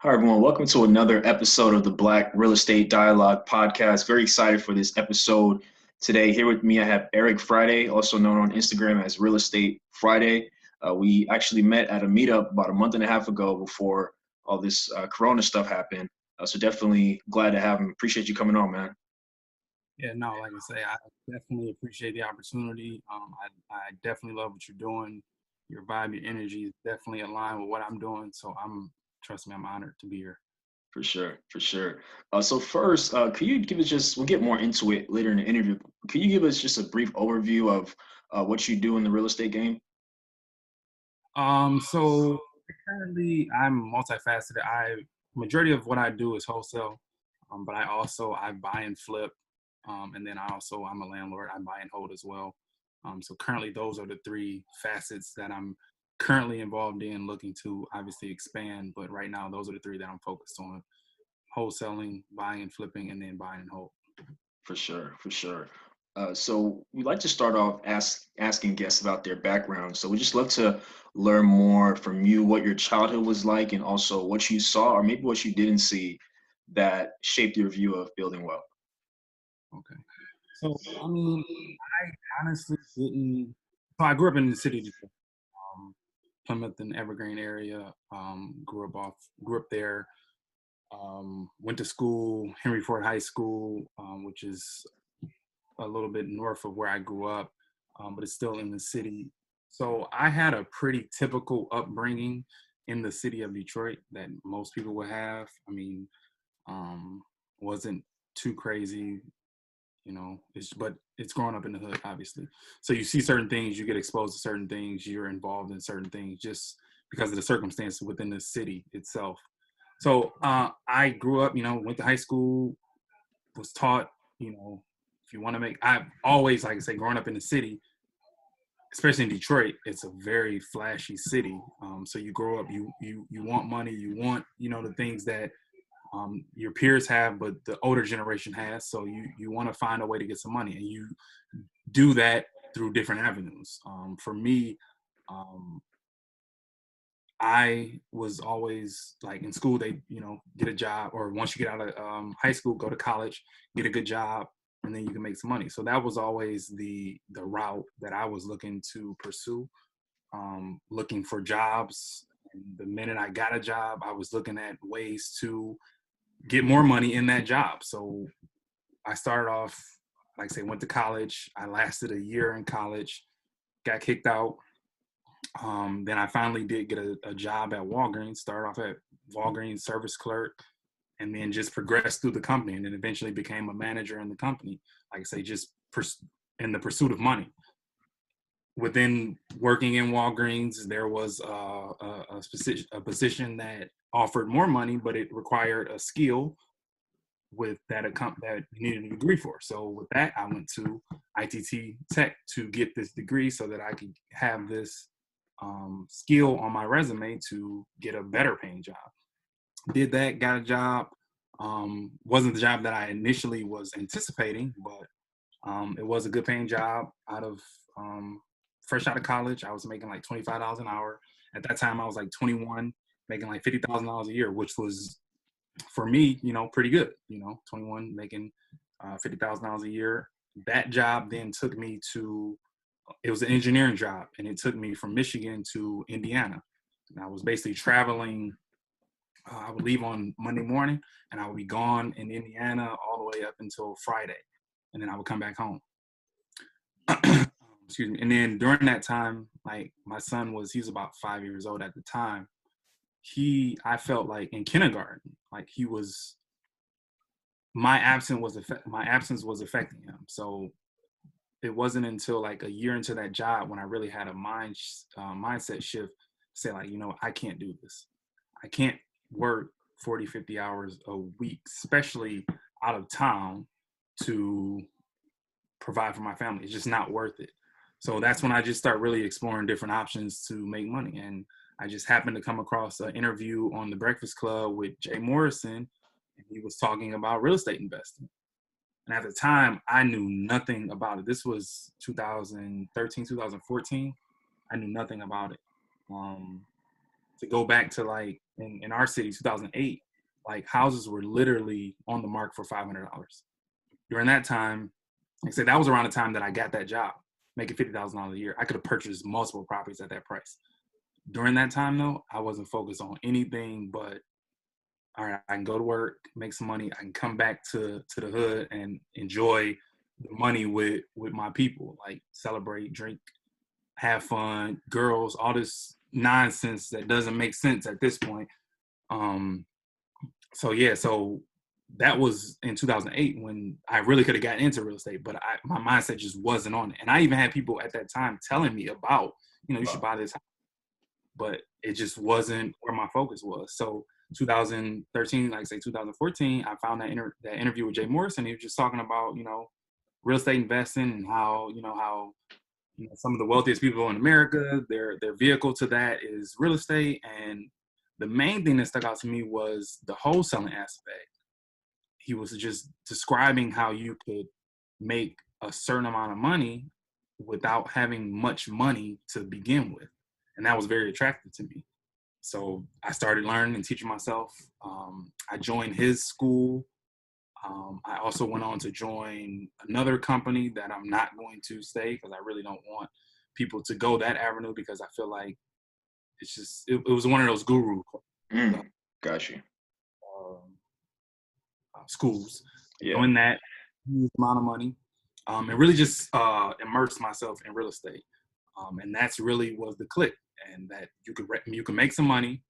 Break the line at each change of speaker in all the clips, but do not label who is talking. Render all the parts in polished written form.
Hi, everyone. Welcome to another episode of the Black Real Estate Dialogue podcast. Very excited for this episode today. Here with me, I have Eric Friday, also known on Instagram as Real Estate Friday. We actually met at a meetup about a month and a half ago before all this Corona stuff happened. So definitely glad to have him. Appreciate you coming on, man.
Yeah, no, like I say, I definitely appreciate the opportunity. I definitely love what you're doing. Your vibe, your energy is definitely aligned with what I'm doing. So trust me, I'm honored to be here.
For sure, for sure. So first, could you give us we'll get more into it later in the interview. Could you give us just a brief overview of what you do in the real estate game?
So currently I'm multifaceted. Majority of what I do is wholesale, but I buy and flip, and then I'm a landlord. I buy and hold as well. So currently those are the three facets that I'm currently involved in, looking to obviously expand. But right now those are the three that I'm focused on: wholesaling, buying and flipping, and then buying and hold.
For sure, for sure. So we like to start off asking guests about their background. So we just love to learn more from you, what your childhood was like, and also what you saw, or maybe what you didn't see that shaped your view of building wealth.
Okay. So I honestly didn't. So I grew up in the city of Detroit, Plymouth and Evergreen area. Grew up there. Went to school, Henry Ford High School, which is a little bit north of where I grew up, but it's still in the city. So I had a pretty typical upbringing in the city of Detroit that most people would have. Um, wasn't too crazy, but it's growing up in the hood, obviously. So you see certain things, you get exposed to certain things, you're involved in certain things just because of the circumstances within the city itself. So I grew up, went to high school, was taught, if you want to I've always, like I say, growing up in the city, especially in Detroit, it's a very flashy city. So you grow up, you want money, you want, the things that your peers have, but the older generation has. So you want to find a way to get some money, and you do that through different avenues. For me, um, I was always like in school, they, get a job, or once you get out of high school, go to college, get a good job, and then you can make some money. So that was always the route that I was looking to pursue, looking for jobs. And the minute I got a job, I was looking at ways to get more money in that job. So I started off, like I say, went to college. I lasted a year in college, got kicked out. Then I finally did get a job at Walgreens, started off at Walgreens service clerk, and then just progressed through the company, and then eventually became a manager in the company. Like I say, in the pursuit of money. Within working in Walgreens, there was a position that offered more money, but it required a skill with that that you needed a degree for. So with that, I went to ITT Tech to get this degree so that I could have this skill on my resume to get a better paying job. Did that, got a job. Wasn't the job that I initially was anticipating, but it was a good paying job. Fresh out of college, I was making like $25 an hour. At that time, I was like 21, making like $50,000 a year, which was, for me, pretty good. 21, making $50,000 a year. That job then took me to, it was an engineering job, and it took me from Michigan to Indiana. And I was basically traveling. I would leave on Monday morning, and I would be gone in Indiana all the way up until Friday, and then I would come back home. Excuse me. And then during that time, like my son he was about 5 years old at the time. I felt like in kindergarten, like my absence was affecting him. So it wasn't until like a year into that job when I really had a mindset shift, say like, I can't do this. I can't work 40, 50 hours a week, especially out of town, to provide for my family. It's just not worth it. So that's when I just start really exploring different options to make money. And I just happened to come across an interview on The Breakfast Club with Jay Morrison, and he was talking about real estate investing. And at the time, I knew nothing about it. This was 2013, 2014. I knew nothing about it. to go back to like in our city, 2008, like houses were literally on the market for $500. During that time, like I said, that was around the time that I got that job, making $50,000 a year. I could have purchased multiple properties at that price. During that time, though, I wasn't focused on anything but, all right, I can go to work, make some money. I can come back to the hood and enjoy the money with my people, like celebrate, drink, have fun, girls, all this nonsense that doesn't make sense at this point. So that was in 2008 when I really could have gotten into real estate, but my mindset just wasn't on it. And I even had people at that time telling me about, you should buy this house, but it just wasn't where my focus was. So 2013, like I say 2014, I found that interview with Jay Morrison. He was just talking about, real estate investing and how some of the wealthiest people in America, their vehicle to that is real estate. And the main thing that stuck out to me was the wholesaling aspect. He was just describing how you could make a certain amount of money without having much money to begin with. And that was very attractive to me. So I started learning and teaching myself. I joined his school. I also went on to join another company that I'm not going to say because I really don't want people to go that avenue, because I feel like it's just, it was one of those guru
Got you.
Schools.
Yeah.
Doing that, huge amount of money, and really just immerse myself in real estate. And that's really was the click, and that you can make some money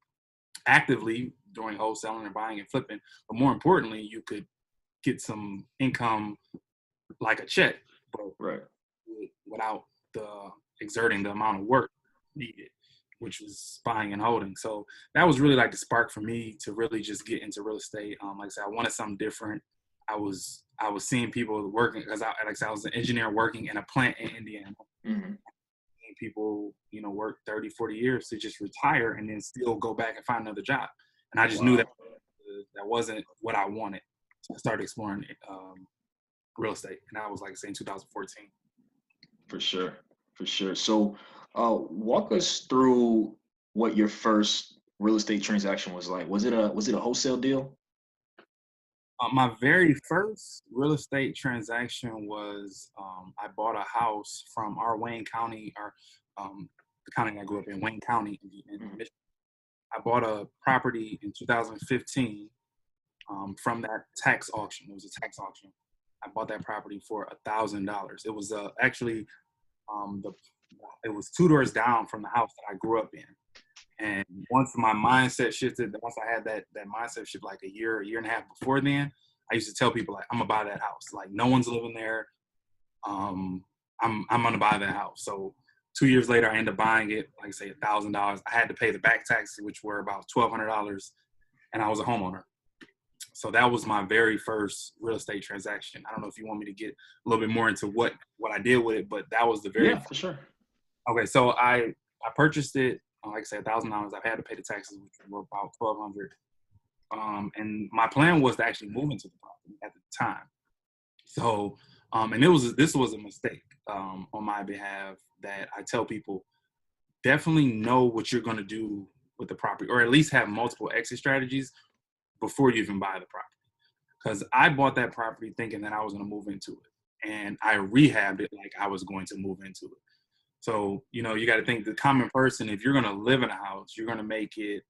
actively doing wholesaling and buying and flipping, but more importantly, you could get some income like a check, but without exerting the amount of work needed, which was buying and holding. So that was really like the spark for me to really just get into real estate. Like I said, I wanted something different. I was seeing people working, because I was an engineer working in a plant in Indiana.
Mm-hmm.
People, work 30, 40 years to just retire and then still go back and find another job. And I just knew that wasn't what I wanted. So I started exploring real estate, and that was, like I say, in 2014.
For sure. So walk us through what your first real estate transaction was like. Was it a wholesale deal?
My very first real estate transaction was I bought a house from our Wayne County, the county I grew up in, Wayne County in Michigan. I bought a property in 2015 from that tax auction. It was a tax auction. I bought that property for $1,000. It was actually it was 2 doors down from the house that I grew up in. And once my mindset shifted, once I had that mindset shift, like a year and a half before then, I used to tell people, like, I'm gonna buy that house. Like, no one's living there. I'm gonna buy that house. So 2 years later, I ended up buying it, like I say, $1,000. I had to pay the back taxes, which were about $1,200, and I was a homeowner. So that was my very first real estate transaction. I don't know if you want me to get a little bit more into what I did with it, but that was the very
for sure.
Okay, so I purchased it, like I said, $1,000. I've had to pay the taxes, which were about $1,200. And my plan was to actually move into the property at the time. So, and this was a mistake on my behalf, that I tell people, definitely know what you're going to do with the property, or at least have multiple exit strategies before you even buy the property. Because I bought that property thinking that I was going to move into it, and I rehabbed it like I was going to move into it. So, you got to think, the common person, if you're going to live in a house, you're going to make it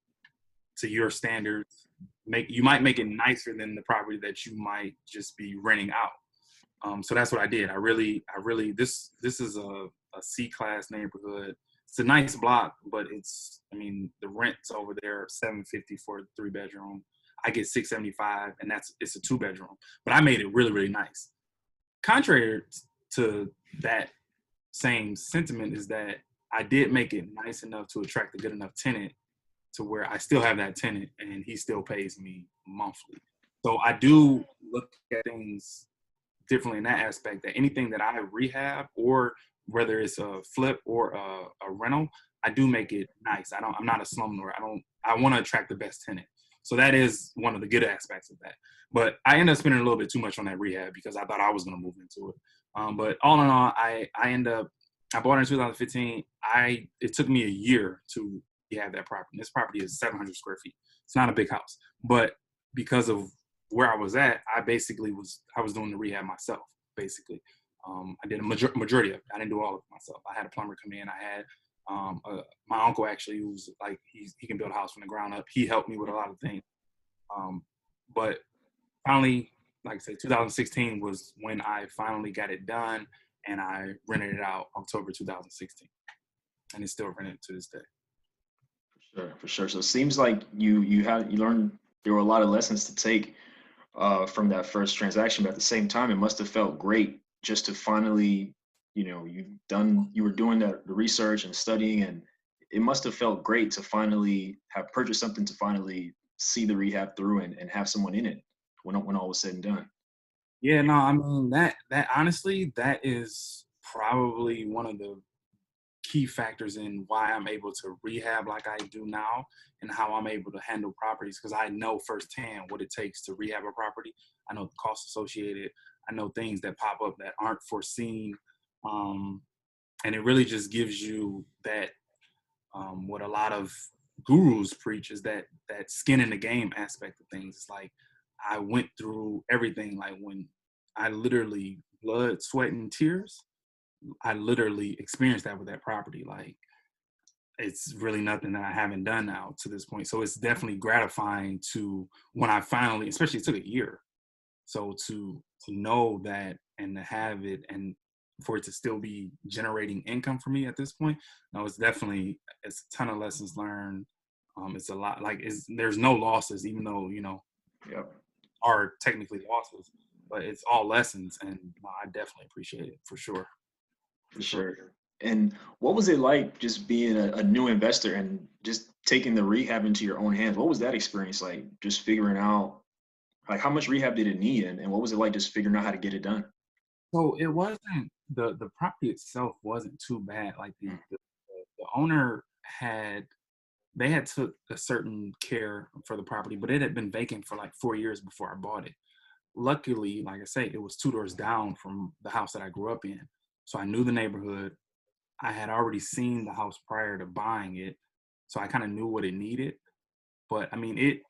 to your standards. You might make it nicer than the property that you might just be renting out. So that's what I did. I really, this is a C-class neighborhood. It's a nice block, but the rent's over there, $750 for a 3-bedroom. I get $675, and it's a 2-bedroom. But I made it really, really nice. Contrary to that same sentiment is that I did make it nice enough to attract a good enough tenant to where I still have that tenant and he still pays me monthly. So I do look at things differently in that aspect, that anything that I rehab, or whether it's a flip or a rental, I do make it nice. I'm not a slumlord. I want to attract the best tenant. So that is one of the good aspects of that. But I ended up spending a little bit too much on that rehab because I thought I was going to move into it. But all in all, I bought it in 2015. It took me a year to rehab that property. This property is 700 square feet. It's not a big house, but because of where I was at, I was doing the rehab myself, basically. I did a majority of it. I didn't do all of it myself. I had a plumber come in. I had my uncle actually, who's like, he can build a house from the ground up. He helped me with a lot of things. But finally, like I said, 2016 was when I finally got it done, and I rented it out October 2016, and it's still rented to this day.
Sure, for sure. So it seems like you learned there were a lot of lessons to take from that first transaction, but at the same time, it must have felt great just to finally, you were doing the research and studying, and it must have felt great to finally have purchased something to finally see the rehab through and have someone in it when all was said and done.
Yeah, no, I mean that honestly, that is probably one of the key factors in why I'm able to rehab like I do now, and how I'm able to handle properties, because I know firsthand what it takes to rehab a property. I know the costs associated. I know things that pop up that aren't foreseen. And it really just gives you that, what a lot of gurus preach is that skin in the game aspect of things. It's like I went through everything. Like when I literally blood, sweat, and tears, I literally experienced that with that property. Like it's really nothing that I haven't done now to this point. So it's definitely gratifying to when I finally, especially it took a year. So to know that and to have it and for it to still be generating income for me at this point, no, it's a ton of lessons learned. It's a lot, like there's no losses, even though,
Yep.
are technically losses, but it's all lessons, and I definitely appreciate it for sure.
For sure. And what was it like just being a new investor and just taking the rehab into your own hands? What was that experience like? Just figuring out like how much rehab did it need, and what was it like just figuring out how to get it done?
So it wasn't the property itself wasn't too bad. Like
Mm.
the owner had took a certain care for the property, but it had been vacant for like 4 years before I bought it. Luckily, like I say, it was 2 doors down from the house that I grew up in. So I knew the neighborhood. I had already seen the house prior to buying it. So I kind of knew what it needed. But I mean,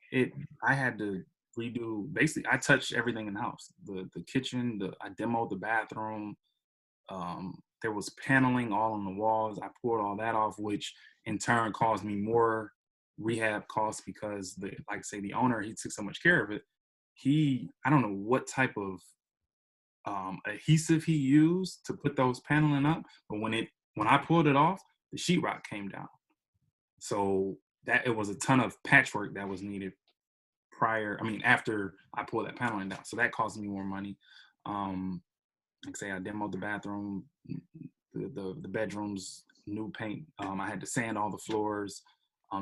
I had to redo, basically, I touched everything in the house. The kitchen, I demoed the bathroom. There was paneling all on the walls. I poured all that off, which in turn caused me more rehab costs because like I say, the owner, he took so much care of it. I don't know what type of adhesive he used to put those paneling up, but when I pulled it off, the sheetrock came down. So that it was a ton of patchwork that was needed after I pulled that paneling down. So that cost me more money. Like I say, I demoed the bathroom, the bedrooms, new paint. I had to sand all the floors.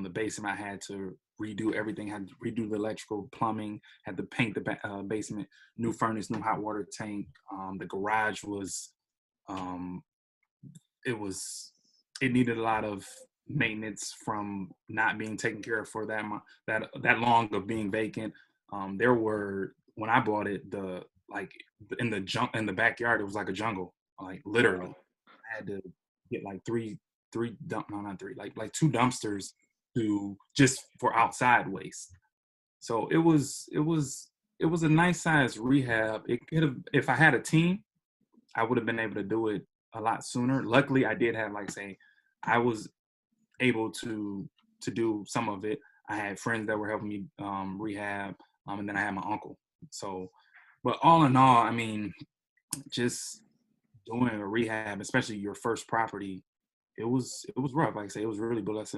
The basement, I had to redo everything. Had to redo the electrical, plumbing. Had to paint the basement. New furnace, new hot water tank. The garage was, it needed a lot of maintenance from not being taken care of for that long of being vacant. There were, when I bought it, in the backyard, it was like a jungle, like literally. I had to get like like two dumpsters to just for outside waste. So it was a nice size rehab. It could have, if I had a team, I would have been able to do it a lot sooner. Luckily, I did have, like say, I was able to do some of it. I had friends that were helping me rehab, and then I had my uncle. So, but all in all, I mean, just doing a rehab, especially your first property, it was rough. Like I say, it was really blessed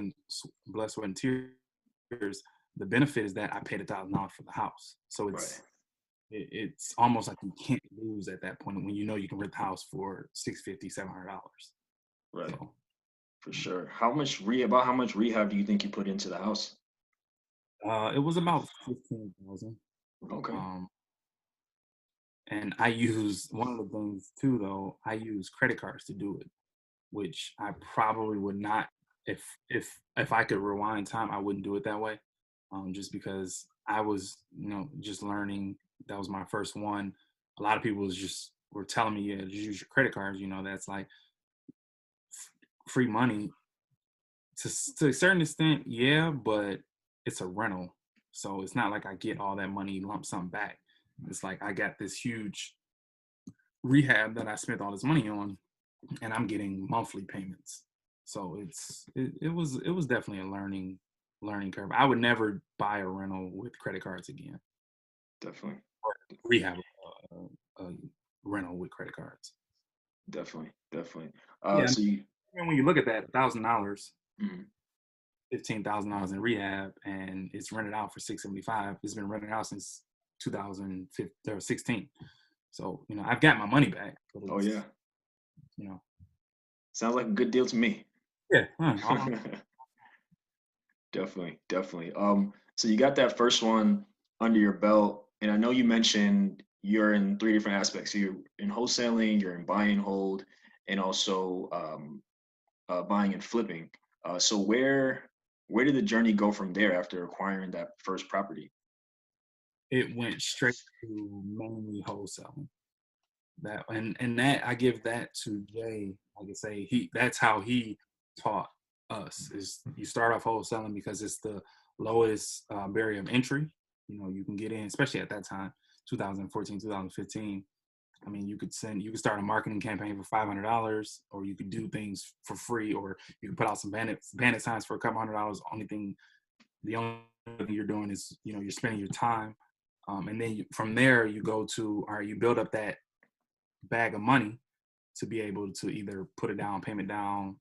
with tears. The benefit is that I paid $1,000 for the house, so
Right.
it's almost like you can't lose at that point when you know you can rent the house for $650, $700.
Right.
So
For sure. How much rehab do you think you put into the house?
it was about 15,000.
Okay.
Um, and I use one of the things too, though. I use credit cards to do it, which I probably would not if if I could rewind time. I wouldn't do it that way, just because I was just learning. That was my first one. A lot of people were telling me, yeah, just use your credit cards. That's like free money To a certain extent, yeah, but it's a rental. So it's not like I get all that money lump sum back. It's like I got this huge rehab that I spent all this money on, and I'm getting monthly payments. So it was definitely a learning curve. I would never buy a rental with credit cards again.
Definitely.
Or rehab a rental with credit cards.
Definitely.
Yeah,
So you,
and when you look at that, $1,000,
mhm.
$15,000 in rehab, and it's rented out for $675. It's been rented out since 2016. So I've got my money back, but
Oh
it's
yeah,
you know
sounds like a good deal to me.
yeah.
Definitely. So you got that first one under your belt, and I know you mentioned you're in three different aspects. You're in wholesaling, you're in buy and hold, and also buying and flipping. So where did the journey go from there after acquiring that first property?
It went straight to mainly wholesaling. That and that I give that to Jay. Like I say, that's how he taught us. Is you start off wholesaling because it's the lowest barrier of entry. You can get in, especially at that time, 2014, 2015. I mean, you could start a marketing campaign for $500, or you could do things for free, or you could put out some bandit signs for a couple $100. The only thing you're doing is you're spending your time, and then from there you go to, all right, you build up that bag of money to be able to either put a down payment down,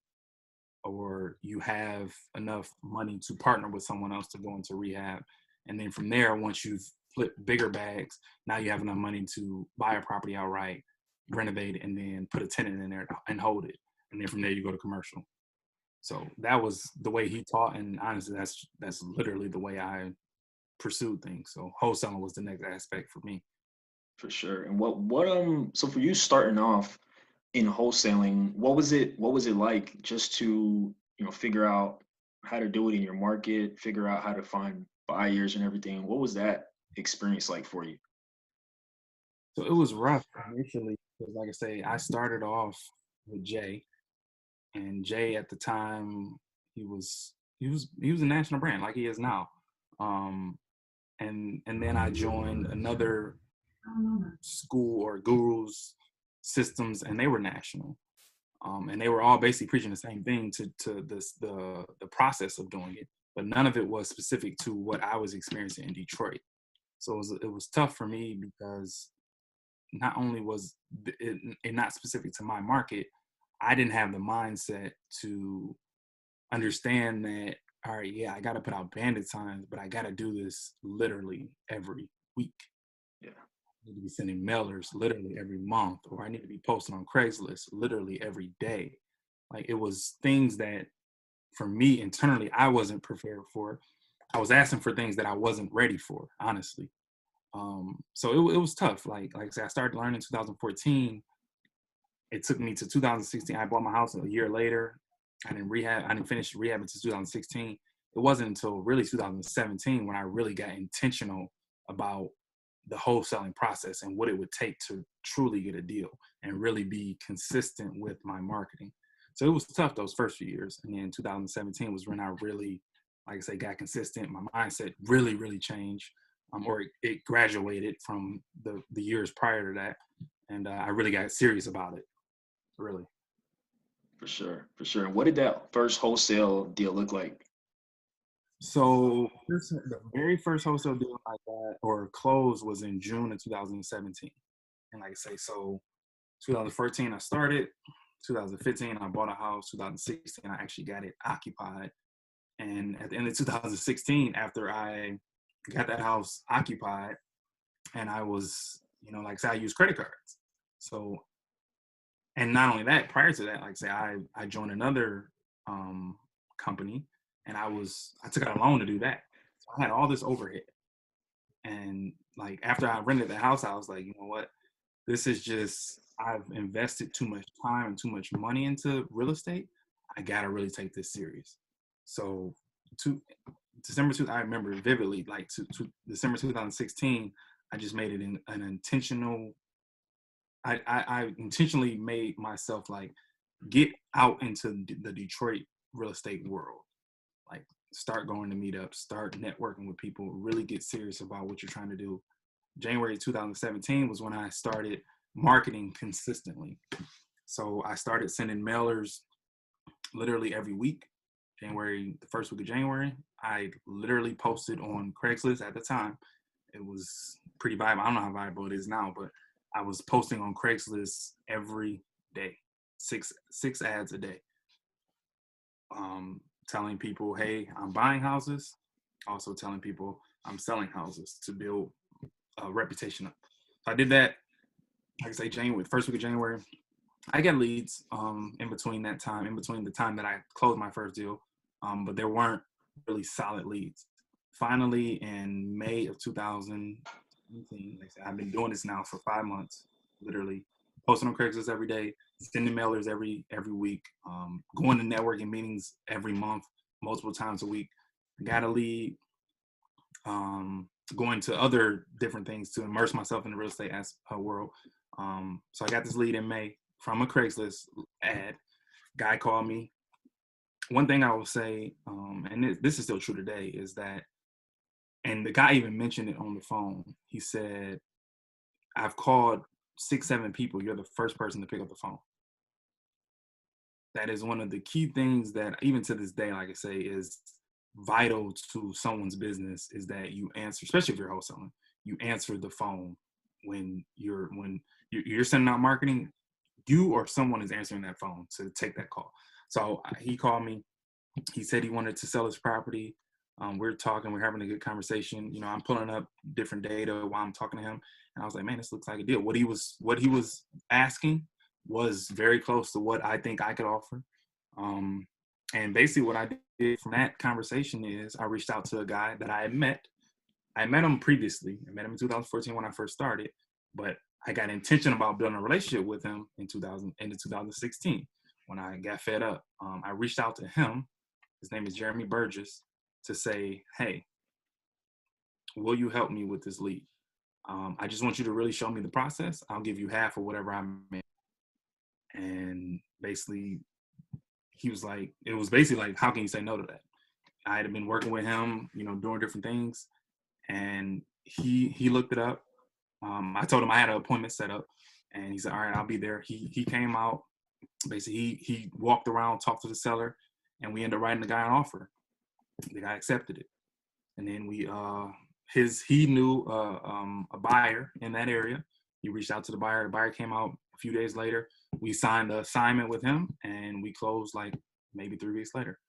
or you have enough money to partner with someone else to go into rehab. And then from there, once you've flipped bigger bags, now you have enough money to buy a property outright, renovate it, and then put a tenant in there and hold it. And then from there, you go to commercial. So that was the way he taught. And honestly, that's literally the way I pursued things. So wholesaling was the next aspect for me.
For sure. And so for you starting off in wholesaling, what was it like just to, figure out how to do it in your market, figure out how to find buyers and everything? What was that experience like for you?
So it was rough initially because, like I say, I started off with Jay, and Jay at the time he was a national brand like he is now. Um, and then I joined another school or gurus systems, and they were national. And they were all basically preaching the same thing to the process of doing it, but none of it was specific to what I was experiencing in Detroit. So it was tough for me because not only was it not specific to my market, I didn't have the mindset to understand that, all right, yeah, I got to put out bandit signs, but I got to do this literally every week.
Yeah,
I need to be sending mailers literally every month, or I need to be posting on Craigslist literally every day. Like, it was things that for me internally, I wasn't prepared for. I was asking for things that I wasn't ready for, honestly. So it was tough. Like I said, I started learning in 2014. It took me to 2016. I bought my house a year later. I didn't finish rehab until 2016. It wasn't until really 2017 when I really got intentional about the wholesaling process and what it would take to truly get a deal and really be consistent with my marketing. So it was tough those first few years. And then 2017 was when I really, like I say, got consistent. My mindset really, really changed, or it graduated from the years prior to that. And I really got serious about it, really.
for sure. And what did that first wholesale deal look like?
So the very first wholesale deal I got or closed was in June of 2017. And like I say, so 2014 I started, 2015 I bought a house, 2016 I actually got it occupied. And at the end of 2016, after I got that house occupied, and I was, like I said, I used credit cards. So, and not only that, prior to that, like I say, I joined another company, and I took out a loan to do that. So I had all this overhead. And like after I rented the house, I was like, you know what? This is just, I've invested too much time and too much money into real estate. I gotta really take this serious. So to I remember vividly, like to December 2016, I just made it an intentional. I intentionally made myself like get out into the Detroit real estate world. Like, start going to meetups, start networking with people, really get serious about what you're trying to do. January 2017 was when I started marketing consistently. So I started sending mailers literally every week. The first week of January, I literally posted on Craigslist at the time. It was pretty viable. I don't know how viable it is now, but I was posting on Craigslist every day, six ads a day, telling people, hey, I'm buying houses. Also telling people I'm selling houses to build a reputation up. So I did that, like I say, January, first week of January. I get leads in between that time, in between the time that I closed my first deal, but there weren't really solid leads. Finally, in May of 2017, like I said, I've been doing this now for 5 months, literally posting on Craigslist every day, sending mailers every week, going to networking meetings every month, multiple times a week. I got a lead, going to other different things to immerse myself in the real estate world. So I got this lead in May from a Craigslist ad. Guy called me. One thing I will say, and this is still true today, is that, and the guy even mentioned it on the phone. He said, I've called 6, 7 people. You're the first person to pick up the phone. That is one of the key things that, even to this day, like I say, is vital to someone's business, is that you answer, especially if you're wholesaling, you answer the phone when you're sending out marketing. You or someone is answering that phone to take that call. So he called me. He said he wanted to sell his property. We're talking, we're having a good conversation. You know, I'm pulling up different data while I'm talking to him. And I was like, man, this looks like a deal. What he was asking was very close to what I think I could offer. And basically what I did from that conversation is I reached out to a guy that I had met. I met him previously. I met him in 2014 when I first started, but I got intention about building a relationship with him in 2016 when I got fed up. I reached out to him. His name is Jeremy Burgess, to say, hey, will you help me with this lead? I just want you to really show me the process. I'll give you half of whatever I made. And basically, he was like, it was basically like, how can you say no to that? I had been working with him, you know, doing different things. And he looked it up. I told him I had an appointment set up, and he said, all right, I'll be there. He came out. Basically, he walked around, talked to the seller, and we ended up writing the guy an offer. The guy accepted it. And then he knew a buyer in that area. He reached out to the buyer. The buyer came out a few days later. We signed the assignment with him, and we closed like maybe 3 weeks later.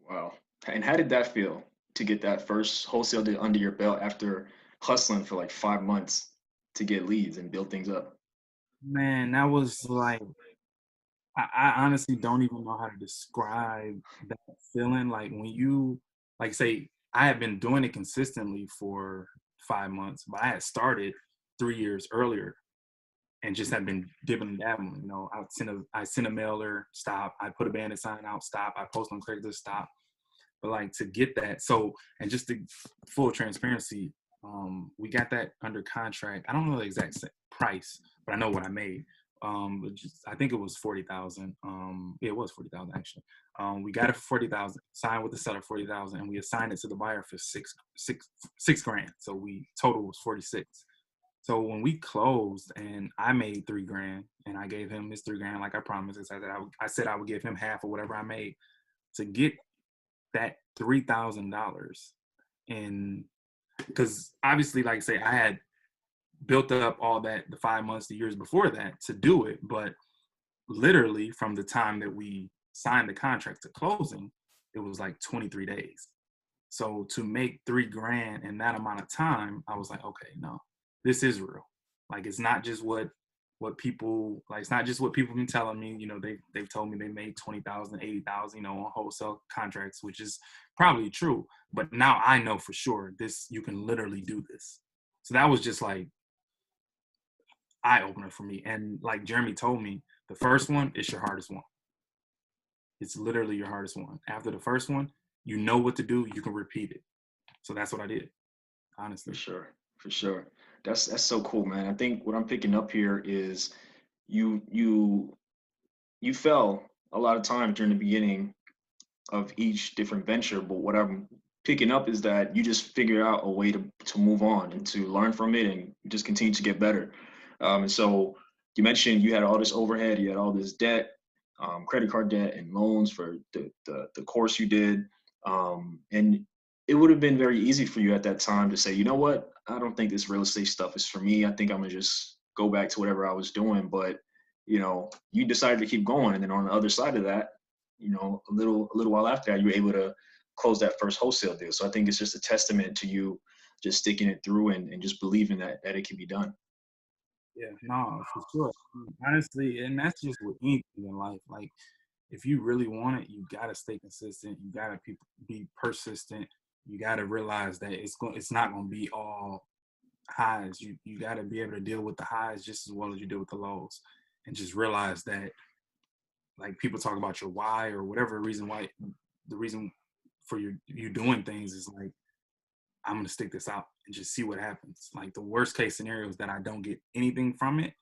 Wow. And how did that feel to get that first wholesale deal under your belt after hustling for like 5 months to get leads and build things up?
Man, that was like, I honestly don't even know how to describe that feeling. Like when you, like say, I had been doing it consistently for 5 months, but I had started 3 years earlier and just had been dipping and dabbling. You know, I sent a mailer, stop. I put a bandit sign out, stop. I post on Craigslist, stop. But like to get that, so, and just the full transparency, we got that under contract. I don't know the exact price, but I know what I made. But I think it was 40,000. It was 40,000 actually. We got it for 40,000, signed with the seller 40,000, and we assigned it to the buyer for six grand. So we total was 46. So when we closed and I made 3 grand and I gave him his 3 grand, like I promised, I said I would give him half of whatever I made. To get that $3,000 in, because obviously, like I say, I had built up all that, the 5 months, the years before that to do it. But literally from the time that we signed the contract to closing, it was like 23 days. So to make 3 grand in that amount of time, I was like, okay, no, this is real. Like, it's not just what people, like, it's not just what people have been telling me. You know, they've told me they made 20,000, 80,000, you know, on wholesale contracts, which is probably true. But now I know for sure you can literally do this. So that was just like eye-opener for me. And like Jeremy told me, the first one is your hardest one. It's literally your hardest one. After the first one, you know what to do, you can repeat it. So that's what I did, honestly.
For sure. That's so cool, man. I think what I'm picking up here is you fell a lot of times during the beginning of each different venture, but what I'm picking up is that you just figure out a way to move on and to learn from it and just continue to get better. And so you mentioned you had all this overhead, you had all this debt, credit card debt and loans for the course you did. And it would have been very easy for you at that time to say, you know what, I don't think this real estate stuff is for me. I think I'm gonna just go back to whatever I was doing. But you decided to keep going, and then on the other side of that, a little while after that, you were able to close that first wholesale deal. So I think it's just a testament to you just sticking it through and just believing that it can be done.
Yeah, no, for sure. Honestly, and that's just with anything in life. Like, if you really want it, you gotta stay consistent. You gotta be persistent. You gotta realize that it's not gonna be all highs. You gotta be able to deal with the highs just as well as you deal with the lows, and just realize that, like, people talk about your why or whatever reason why, the reason for you doing things is like, I'm gonna stick this out and just see what happens. Like, the worst case scenario is that I don't get anything from it,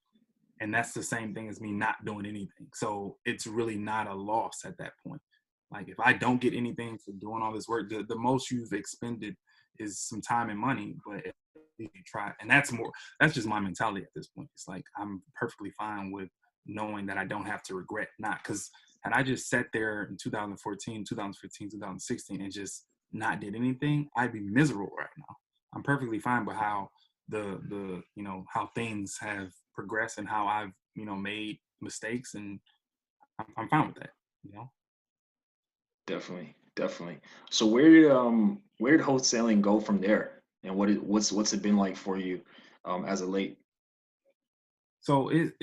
and that's the same thing as me not doing anything. So it's really not a loss at that point. Like, if I don't get anything for doing all this work, the most you've expended is some time and money, but at least you try. And that's just my mentality at this point. It's like, I'm perfectly fine with knowing that I don't have to regret not, because had I just sat there in 2014, 2015, 2016 and just not did anything, I'd be miserable right now. I'm perfectly fine with how how things have progressed and how I've made mistakes, and I'm fine with that.
Definitely, definitely. So where did wholesaling go from there, and what's it been like for you as a late?
So it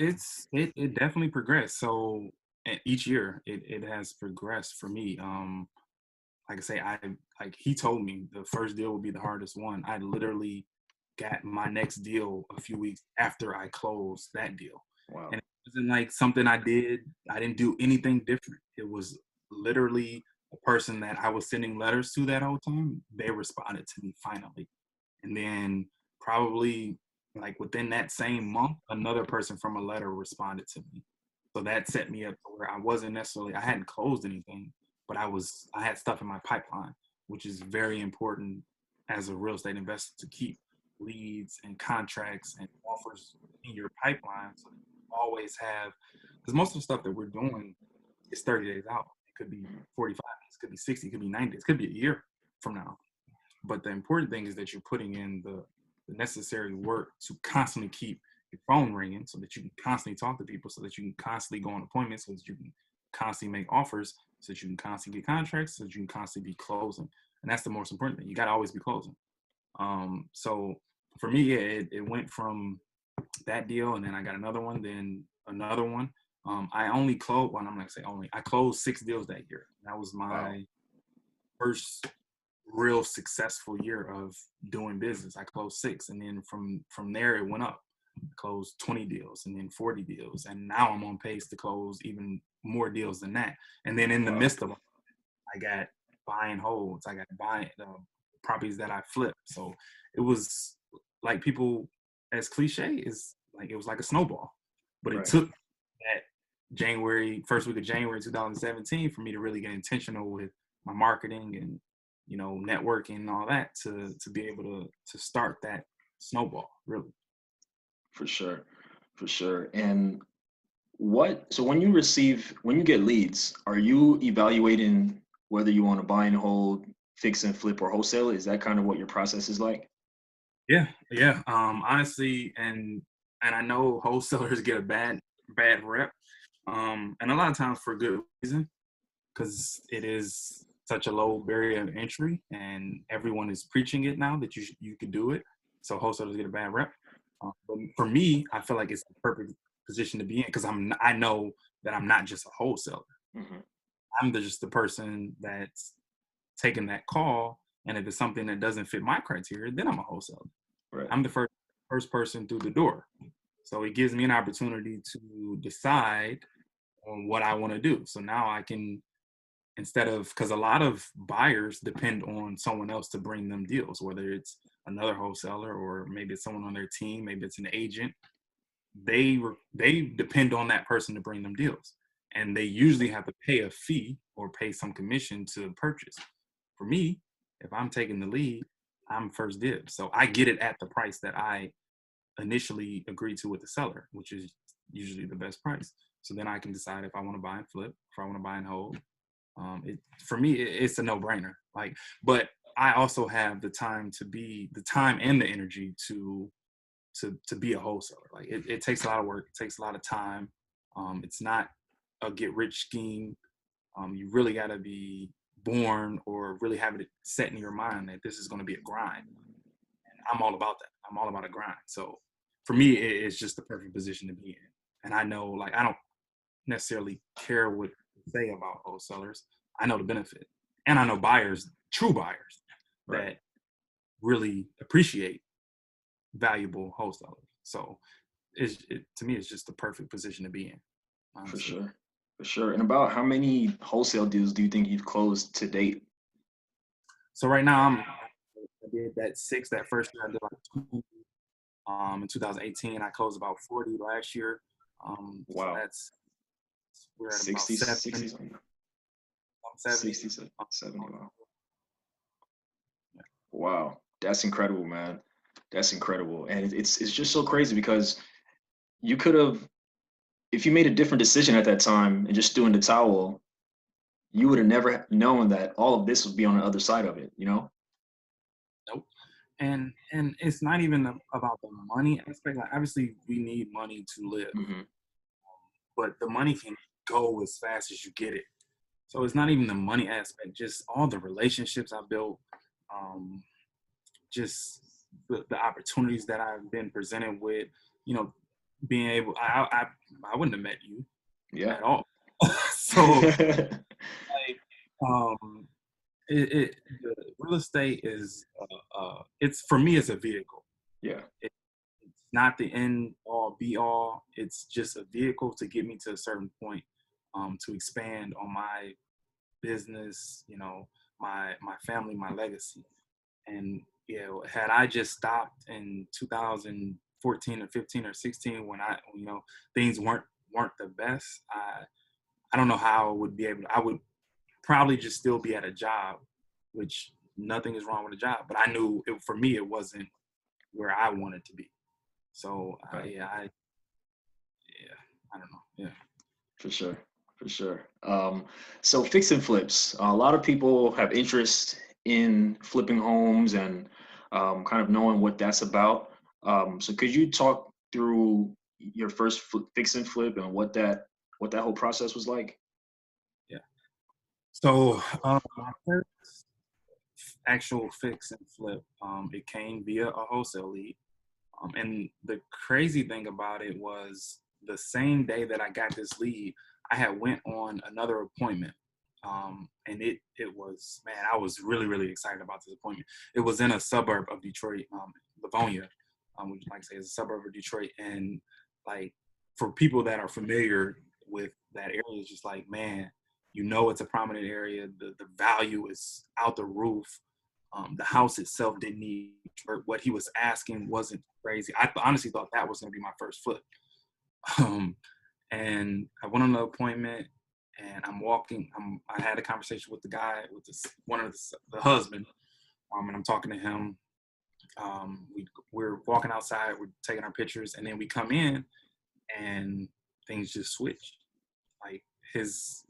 definitely progressed. So each year it has progressed for me. Like I say, like he told me the first deal would be the hardest one. I literally got my next deal a few weeks after I closed that deal.
Wow.
And it wasn't like something I did. I didn't do anything different. It was literally a person that I was sending letters to that whole time. They responded to me finally. And then probably like within that same month, another person from a letter responded to me. So that set me up to where I hadn't closed anything, but I had stuff in my pipeline, which is very important as a real estate investor, to keep leads and contracts and offers in your pipeline, so that you always have, because most of the stuff that we're doing is 30 days out. It could be 45 days, it could be 60, it could be 90, it could be a year from now. But the important thing is that you're putting in the necessary work to constantly keep your phone ringing, so that you can constantly talk to people, so that you can constantly go on appointments, so that you can constantly make offers, so that you can constantly get contracts, so that you can constantly be closing. And that's the most important thing. You got to always be closing. So for me, yeah, it went from that deal, and then I got another one, then another one. I only closed, well, I'm not gonna say only, I closed 6 deals that year. That was
Wow.
my first real successful year of doing business. I closed 6, and then from there it went up. I closed 20 deals and then 40 deals, and now I'm on pace to close even more deals than that. And then in the
Wow.
midst of it, I got buy and holds. I got buying properties that I flipped. So it was like, people, as cliche, is like, it was like a snowball. But it
Right.
took that first week of January 2017 for me to really get intentional with my marketing and networking and all that, to be able to start that snowball, really.
For sure. For sure. And so when you get leads, are you evaluating whether you want to buy and hold, fix and flip, or wholesale? Is that kind of what your process is like?
Yeah, yeah. Honestly, and I know wholesalers get a bad rep, and a lot of times for good reason, because it is such a low barrier of entry, and everyone is preaching it now that you could do it. So wholesalers get a bad rep. But for me, I feel like it's the perfect position to be in, because I know that I'm not just a wholesaler.
Hmm.
I'm just the person that's taking that call, and if it's something that doesn't fit my criteria, then I'm a wholesaler.
Right.
I'm the first person through the door. So it gives me an opportunity to decide on what I want to do. So now I can, instead of, because a lot of buyers depend on someone else to bring them deals, whether it's another wholesaler or maybe it's someone on their team, maybe it's an agent. They depend on that person to bring them deals. and they usually have to pay a fee or pay some commission to purchase. For me, if I'm taking the lead, I'm first dibs. So I get it at the price that I initially agreed to with the seller, which is usually the best price. So then I can decide if I want to buy and flip, if I want to buy and hold. For me, it's a no-brainer. Like, but I also have the time and the energy to be a wholesaler. Like, it takes a lot of work. It takes a lot of time. It's not a get-rich scheme. You really got to be born or really have it set in your mind that this is going to be a grind. And I'm all about that. I'm all about a grind. So for me, it's just the perfect position to be in. And I know, like, I don't necessarily care what they say about wholesalers. I know the benefit. And I know buyers, true buyers,
Right.
that really appreciate valuable wholesalers. So to me, it's just the perfect position to be in.
For
Honestly.
sure. For sure. And about how many wholesale deals do you think you've closed to date?
So right now I did that first year I did like 2 in 2018. I closed about 40 last year. So
Wow.
we're at about
60, 60
70,
something.
70.
60, 70. Wow. Wow. That's incredible, man. That's incredible. And it's just so crazy because you could have, if you made a different decision at that time and just threw in the towel, you would have never known that all of this would be on the other side of it, you know?
Nope. And it's not even about the money aspect. Like, obviously we need money to live,
Hmm.
but the money can go as fast as you get it. So it's not even the money aspect, just all the relationships I built, um, just the opportunities that I've been presented with, you know, being able, I wouldn't have met you
Yeah.
at all. So like, the real estate is, it's, for me, it's a vehicle.
Yeah.
It's not the end all be all. It's just a vehicle to get me to a certain point, to expand on my business, my family, my legacy. And had I just stopped in 2014 or 15 or 16 when things weren't the best, I don't know how I would be able to. I would probably just still be at a job, which nothing is wrong with a job, but I knew for me it wasn't where I wanted to be. So
Right.
I don't know. Yeah.
For sure. For sure. So fix and flips. A lot of people have interest in flipping homes and kind of knowing what that's about. So could you talk through your first fix and flip and what that whole process was like?
Yeah. So my first actual fix and flip, it came via a wholesale lead. And the crazy thing about it was the same day that I got this lead, I had went on another appointment. And it was, man, I was really, really excited about this appointment. It was in a suburb of Detroit, Livonia, which, like I say, is a suburb of Detroit. And like, for people that are familiar with that area, it's just like, man, it's a prominent area. The value is out the roof. The house itself didn't need work. What he was asking wasn't crazy. I honestly thought that was going to be my first flip. And I went on the appointment, and I'm walking. I had a conversation with the guy, with the husband, and I'm talking to him. We're walking outside. We're taking our pictures, and then we come in, and things just switch. Like, his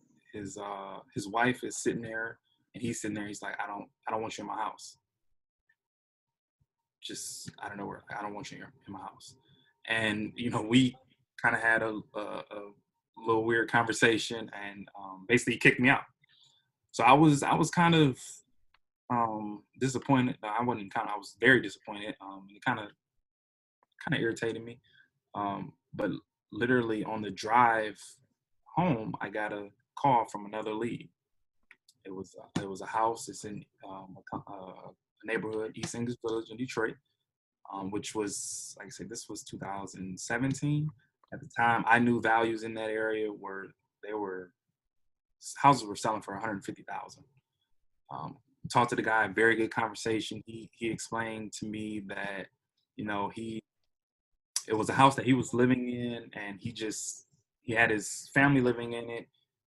wife is sitting there, and he's sitting there. He's like, I don't want you in my house. Just out of nowhere, I don't want you in my house. And we kind of had a little weird conversation, and basically he kicked me out. So I was kind of disappointed. I was very disappointed. It kind of irritated me. But literally on the drive home, I got a call from another lead. It was a house. It's in a neighborhood, East English Village in Detroit, which was, like I said, this was 2017. At the time, I knew values in that area houses were selling for $150,000. Talked to the guy, very good conversation. He explained to me that it was a house that he was living in, and he He had his family living in it.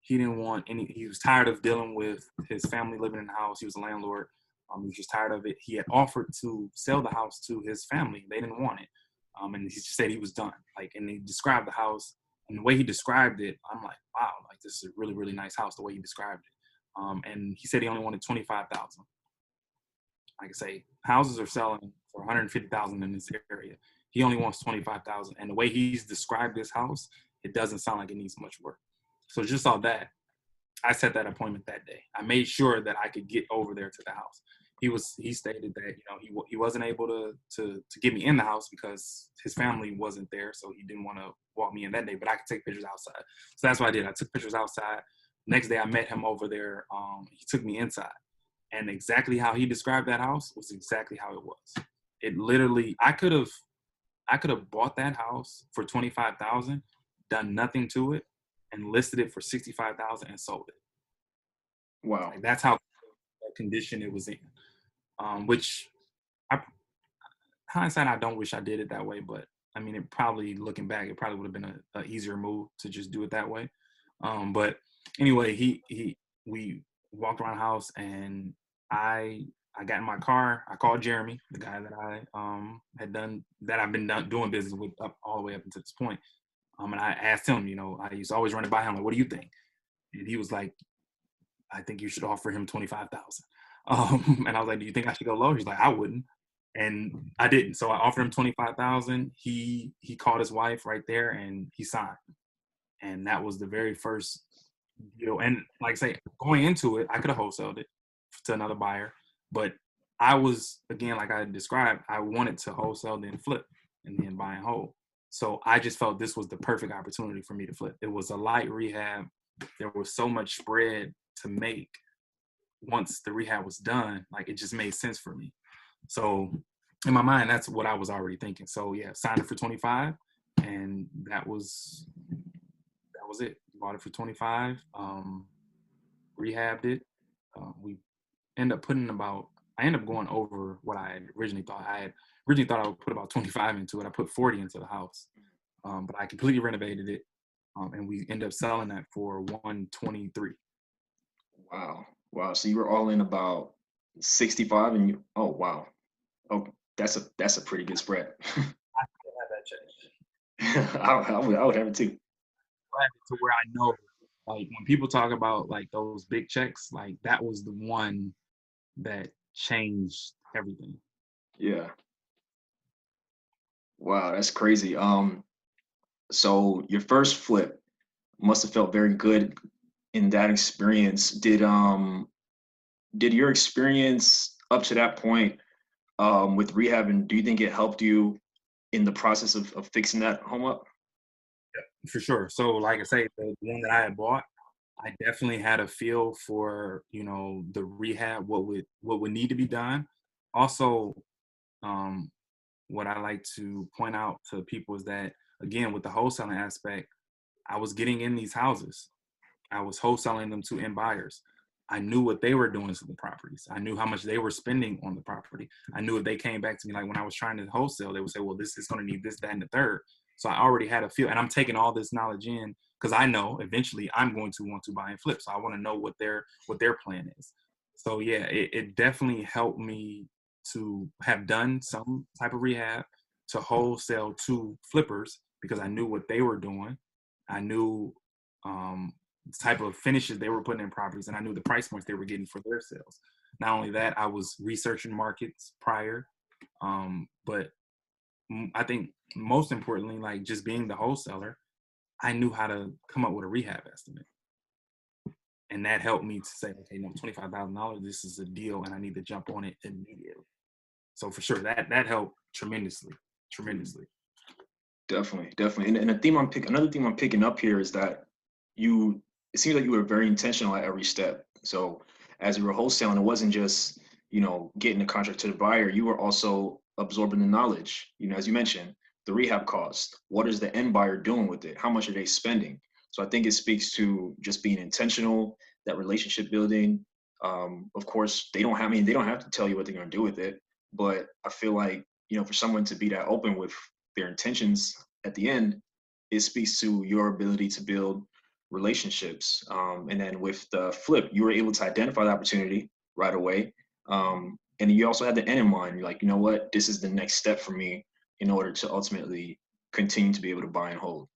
He didn't want any. He was tired of dealing with his family living in the house. He was a landlord. He was just tired of it. He had offered to sell the house to his family. They didn't want it, and he just said he was done. Like, and he described the house, and the way he described it, I'm like, wow, like this is a really, really nice house. The way he described it, and he said he only wanted 25,000. Like I say, houses are selling for 150,000 in this area. He only wants 25,000, and the way he's described this house, it doesn't sound like it needs much work. So just saw that. I set that appointment that day. I made sure that I could get over there to the house. He stated that he wasn't able to get me in the house because his family wasn't there, so he didn't want to walk me in that day. But I could take pictures outside, so that's what I did. I took pictures outside. Next day, I met him over there. He took me inside, and exactly how he described that house was exactly how it was. It literally, I could have bought that house for 25,000, done nothing to it, and listed it for 65,000 and sold it.
Wow.
Like, that's how condition it was in. Which, hindsight, I don't wish I did it that way, but I mean, looking back, it probably would have been a easier move to just do it that way. But anyway, we walked around the house, and I got in my car. I called Jeremy, the guy that I've been doing business with all the way up until this point. And I asked him, I used to always run it by him, like, what do you think? And he was like, I think you should offer him 25,000. And I was like, do you think I should go low? He's like, I wouldn't. And I didn't. So I offered him 25,000. He called his wife right there, and he signed. And that was the very first deal. And like I say, going into it, I could have wholesaled it to another buyer, but I was, again, like I described, I wanted to wholesale, then flip, and then buy and hold. So I just felt this was the perfect opportunity for me to flip. It was a light rehab. There was so much spread to make. Once the rehab was done, like, it just made sense for me. So in my mind, that's what I was already thinking. So yeah, signed it for 25, and that was it. Bought it for 25, rehabbed it. We ended up I ended up going over what I had originally thought. I originally thought I would put about 25 into it. I put 40 into the house, but I completely renovated it, and we ended up selling that for 123.
Wow. So you were all in about 65, and oh wow. Oh, that's a pretty good spread.
I still have that check.
I would have it too.
To where I know, like, when people talk about like those big checks, like that was the one that changed everything.
Yeah. Wow, that's crazy. So your first flip must have felt very good in that experience. Did your experience up to that point with rehab, and do you think it helped you in the process of fixing that home up?
For sure. So like I say, the one that I had bought, I definitely had a feel for, the rehab, what would need to be done. Also, um, what I like to point out to people is that, again, with the wholesaling aspect, I was getting in these houses. I was wholesaling them to end buyers. I knew what they were doing to the properties. I knew how much they were spending on the property. I knew if they came back to me, like when I was trying to wholesale, they would say, well, this is going to need this, that, and the third. So I already had a feel, and I'm taking all this knowledge in because I know eventually I'm going to want to buy and flip. So I want to know what their plan is. So yeah, it definitely helped me to have done some type of rehab to wholesale to flippers because I knew what they were doing. I knew the type of finishes they were putting in properties, and I knew the price points they were getting for their sales. Not only that, I was researching markets prior, but I think most importantly, like just being the wholesaler, I knew how to come up with a rehab estimate. And that helped me to say, okay, no, $25,000, this is a deal, and I need to jump on it immediately. So for sure, that helped tremendously.
Definitely. And another theme I'm picking up here is that it seems like you were very intentional at every step. So as you were wholesaling, it wasn't just, getting the contract to the buyer. You were also absorbing the knowledge, as you mentioned, the rehab cost. What is the end buyer doing with it? How much are they spending? So I think it speaks to just being intentional, that relationship building. Of course, they don't have to tell you what they're going to do with it, but I feel like, for someone to be that open with their intentions at the end, it speaks to your ability to build relationships. And then with the flip, you were able to identify the opportunity right away. And you also had the end in mind. You're like, you know what, this is the next step for me in order to ultimately continue to be able to buy and hold.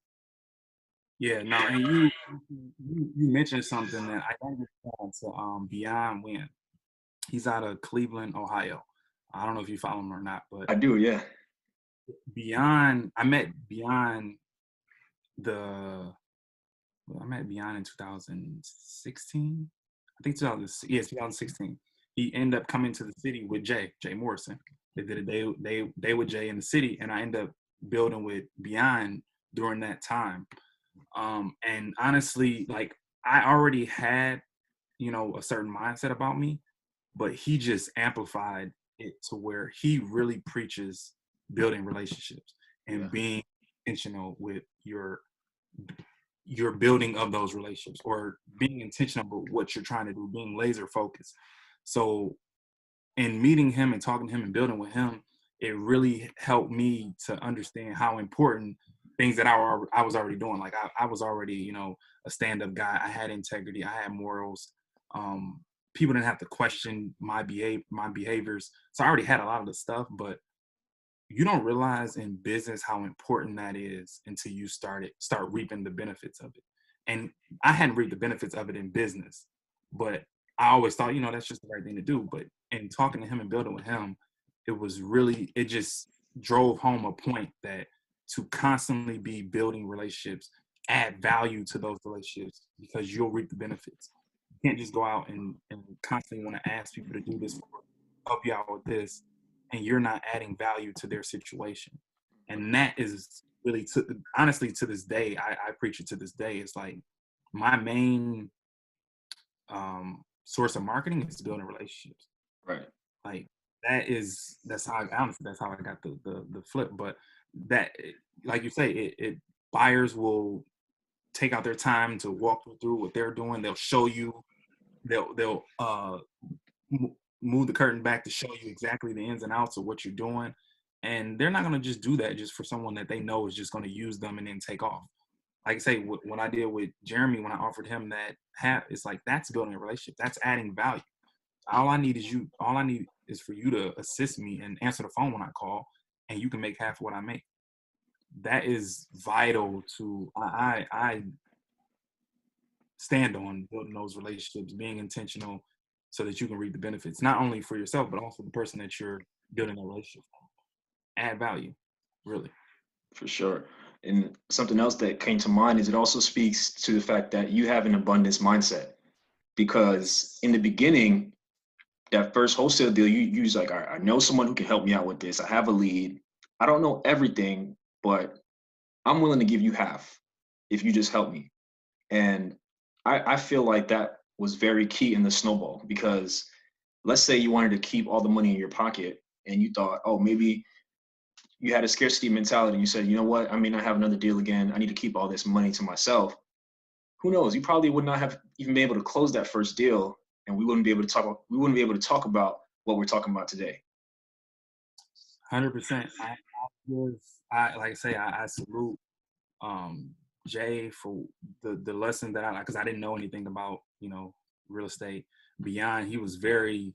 Yeah, no, and you mentioned something that I understand to Beyond Win. He's out of Cleveland, Ohio. I don't know if you follow him or not, but
I do, yeah.
I met the I met Beyond in 2016. I think 2016. He ended up coming to the city with Jay Morrison. They did a day with Jay in the city, and I ended up building with Beyond during that time. And honestly, like I already had, a certain mindset about me, but he just amplified it to where he really preaches building relationships
Yeah.
and being intentional with your building of those relationships, or being intentional with what you're trying to do, being laser focused. So in meeting him and talking to him and building with him, it really helped me to understand how important things that I was already doing. Like I was already, a stand-up guy. I had integrity. I had morals. People didn't have to question my behaviors. So I already had a lot of the stuff, but you don't realize in business how important that is until you start reaping the benefits of it. And I hadn't reaped the benefits of it in business, but I always thought, that's just the right thing to do. But in talking to him and building with him, it just drove home a point that to constantly be building relationships, add value to those relationships, because you'll reap the benefits. You can't just go out and constantly want to ask people to do this, help you out with this, and you're not adding value to their situation. And that is really, honestly, to this day, I preach it to this day. It's like my main source of marketing is building relationships.
Right.
Like that's how I got the flip. But that, like you say, it buyers will take out their time to walk through what they're doing. They'll show you. They'll move the curtain back to show you exactly the ins and outs of what you're doing. And they're not going to just do that just for someone that they know is just going to use them and then take off. Like I say, when I did with Jeremy, when I offered him that hat, it's like, that's building a relationship. That's adding value. All I need is for you to assist me and answer the phone when I call, and you can make half of what I make. That is vital to, I stand on building those relationships, being intentional so that you can reap the benefits, not only for yourself, but also the person that you're building a relationship with. Add value, really.
For sure. And something else that came to mind is it also speaks to the fact that you have an abundance mindset, because in the beginning, that first wholesale deal, you was like, all right, I know someone who can help me out with this. I have a lead. I don't know everything, but I'm willing to give you half if you just help me. And I feel like that was very key in the snowball, because let's say you wanted to keep all the money in your pocket and you thought, oh, maybe you had a scarcity mentality. You said, you know what? I may not have another deal again. I need to keep all this money to myself. Who knows? You probably would not have even been able to close that first deal, and we wouldn't be able to talk. We wouldn't be able to talk about what we're talking about today.
100%. Like I say, I salute um, Jay for the lesson that because I didn't know anything about, real estate. Beyond, he was very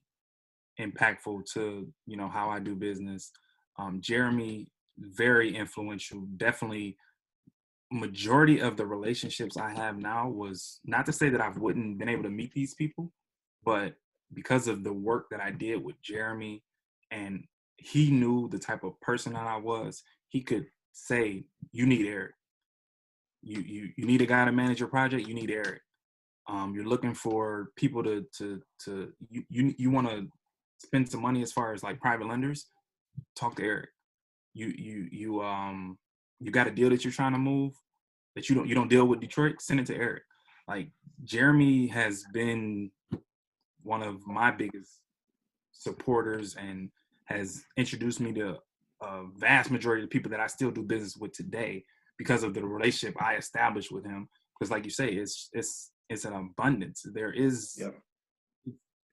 impactful to, how I do business. Jeremy, very influential. Definitely, majority of the relationships I have now was not to say that I wouldn't been able to meet these people, but because of the work that I did with Jeremy, and he knew the type of person that I was, he could say, you need Eric. You need a guy to manage your project, you need Eric. You're looking for people to you want to spend some money as far as like private lenders, talk to Eric. You got a deal that you're trying to move that you don't deal with Detroit, send it to Eric. Like Jeremy has been one of my biggest supporters and has introduced me to a vast majority of the people that I still do business with today because of the relationship I established with him. Because like you say, it's an abundance. There is
Yep.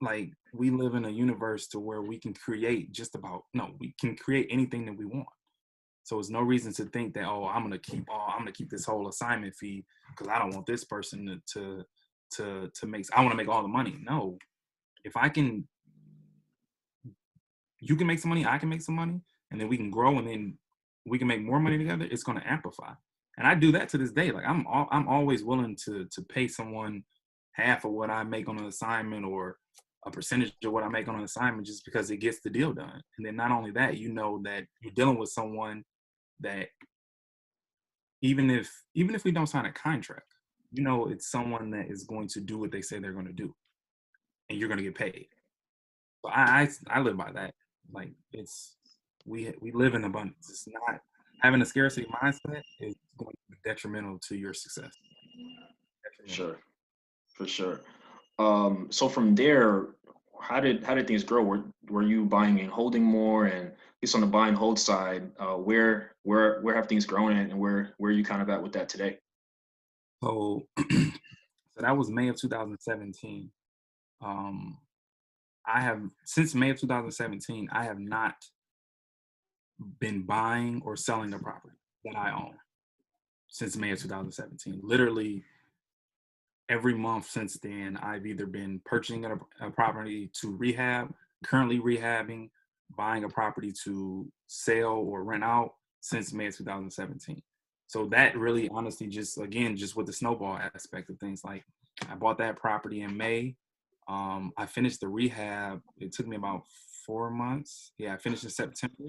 like, we live in a universe to where we can create we can create anything that we want. So it's no reason to think that, oh, I'm gonna keep this whole assignment fee because I don't want this person to make. I want to make all the money. No, if I can, you can make some money, I can make some money, and then we can grow, and then we can make more money together. It's gonna amplify, and I do that to this day. Like I'm always willing to pay someone half of what I make on an assignment or a percentage of what I make on an assignment just because it gets the deal done. And then not only that, you know that you're dealing with someone that even if we don't sign a contract, you know it's someone that is going to do what they say they're going to do, and you're going to get paid. So I live by that. Like we live in abundance. It's not having a scarcity mindset is going to be detrimental to your success. Detrimental.
Sure, for sure. So from there, how did things grow? Were you buying and holding more? And just on the buy and hold side, where have things grown and where are you kind of at with that today?
So so that was May of 2017. Um, I have since May of 2017, I have not been buying or selling the property that I own since May of 2017. Literally every month since then, I've either been purchasing a property to rehab, currently rehabbing, buying a property to sell or rent out since May of 2017. So that really honestly just, again, just with the snowball aspect of things, like I bought that property in May. I finished the rehab. It took me about 4 months. Yeah, I finished in September.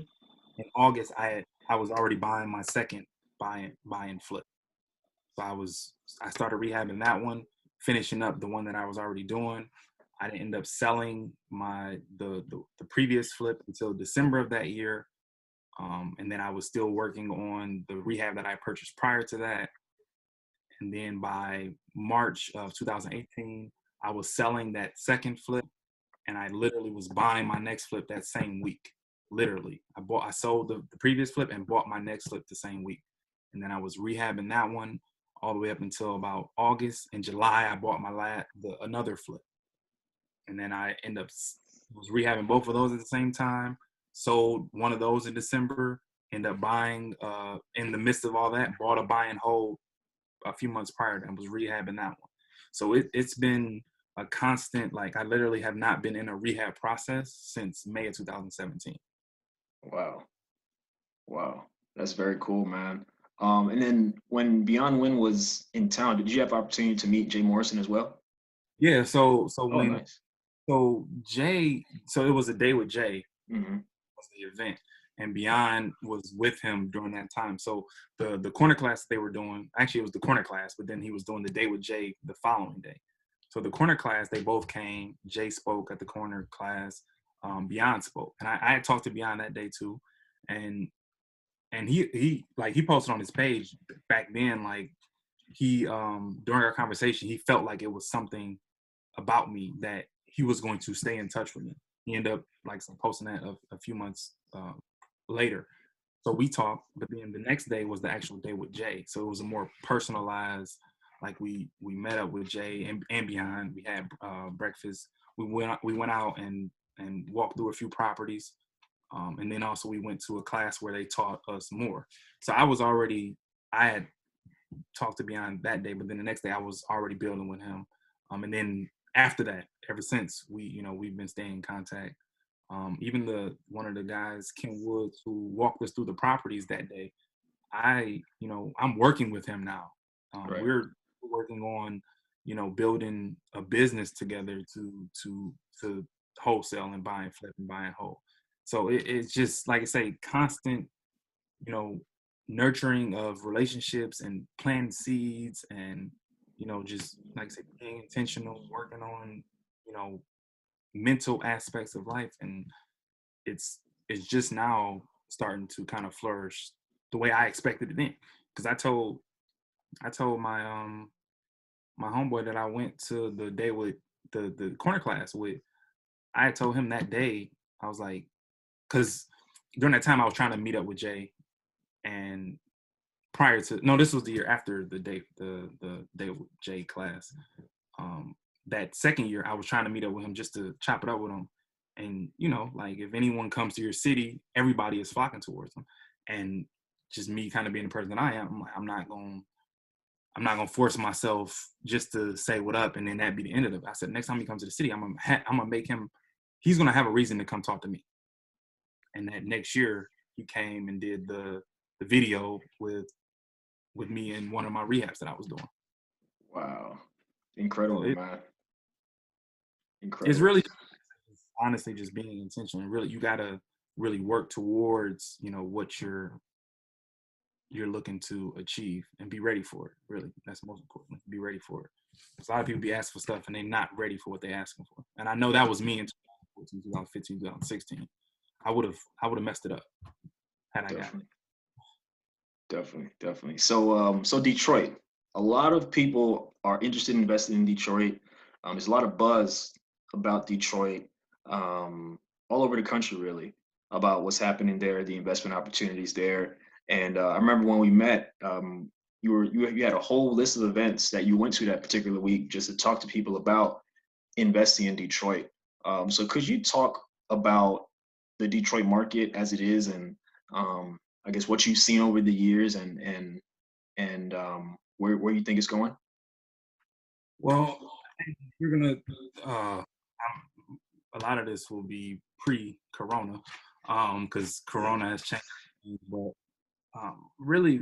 In August, I was already buying my second buy and flip. So I started rehabbing that one, finishing up the one that I was already doing. I didn't end up selling the previous flip until December of that year. And then I was still working on the rehab that I purchased prior to that. And then by March of 2018, I was selling that second flip, and I literally was buying my next flip that same week. Literally, I sold the previous flip and bought my next flip the same week. And then I was rehabbing that one all the way up until about August. In July, I bought another flip, and then I was rehabbing both of those at the same time. Sold one of those in December. Ended up buying in the midst of all that, bought a buy and hold a few months prior and was rehabbing that one. So it's been a constant. Like I literally have not been in a rehab process since May of 2017.
Wow, wow, that's very cool, man. And then when Beyond Win was in town, did you have opportunity to meet Jay Morrison as well?
Yeah. So
Oh,
when
nice.
so Jay, so it was a day with Jay
Hmm.
was the event, and Beyond was with him during that time. So the corner class they were doing, actually it was the corner class, but then he was doing the day with Jay the following day. So the corner class, they both came. Jay spoke at the corner class. Beyond spoke, and I had talked to Beyond that day too, and he posted on his page back then, like he during our conversation he felt like it was something about me that he was going to stay in touch with me. He ended up like posting that a few months later. So we talked, but then the next day was the actual day with Jay. So it was a more personalized, like we met up with Jay and Beyond. We had breakfast. We went out and walked through a few properties. And then also we went to a class where they taught us more. So I had talked to Beyond that day, but then the next day I was already building with him. And then after that, ever since we've been staying in contact. Even one of the guys, Ken Woods, who walked us through the properties that day, I'm working with him now.
Right.
We're working on, building a business together to wholesale and buy and flip and buy and hold. So it's just like I say, constant, you know, nurturing of relationships and planting seeds and, just like I said, being intentional, working on, you know, mental aspects of life. And it's just now starting to kind of flourish the way I expected it in. Because I told my homeboy that I went to the day with the corner class with. I had told him that day, I was like, because during that time I was trying to meet up with Jay, and this was the year after the day with Jay class. That second year I was trying to meet up with him just to chop it up with him. And like if anyone comes to your city, everybody is flocking towards them. And just me kind of being the person that I am, I'm like, I'm not gonna force myself just to say what up and then that be the end of it. I said, next time he comes to the city, I'm gonna make him, he's gonna have a reason to come talk to me. And that next year he came and did the video with me in one of my rehabs that I was doing.
Wow.
So
Incredible, man.
it's
Incredible.
really honestly just being intentional. And really, you gotta really work towards, you know, what you're looking to achieve and be ready for it. Really, that's most important. Be ready for it. A lot of people be asking for stuff and they're not ready for what they're asking for. And I know that was me in 2014, 2015, 2016. I would have messed it up had I got it.
Definitely. Definitely. So Detroit, a lot of people are interested in investing in Detroit. There's a lot of buzz about Detroit, all over the country, really, about what's happening there, the investment opportunities there. And I remember when we met, you had a whole list of events that you went to that particular week just to talk to people about investing in Detroit. So could you talk about the Detroit market as it is, and I guess what you've seen over the years, and where you think it's going?
Well, we're gonna a lot of this will be pre-corona, because corona has changed things. But really,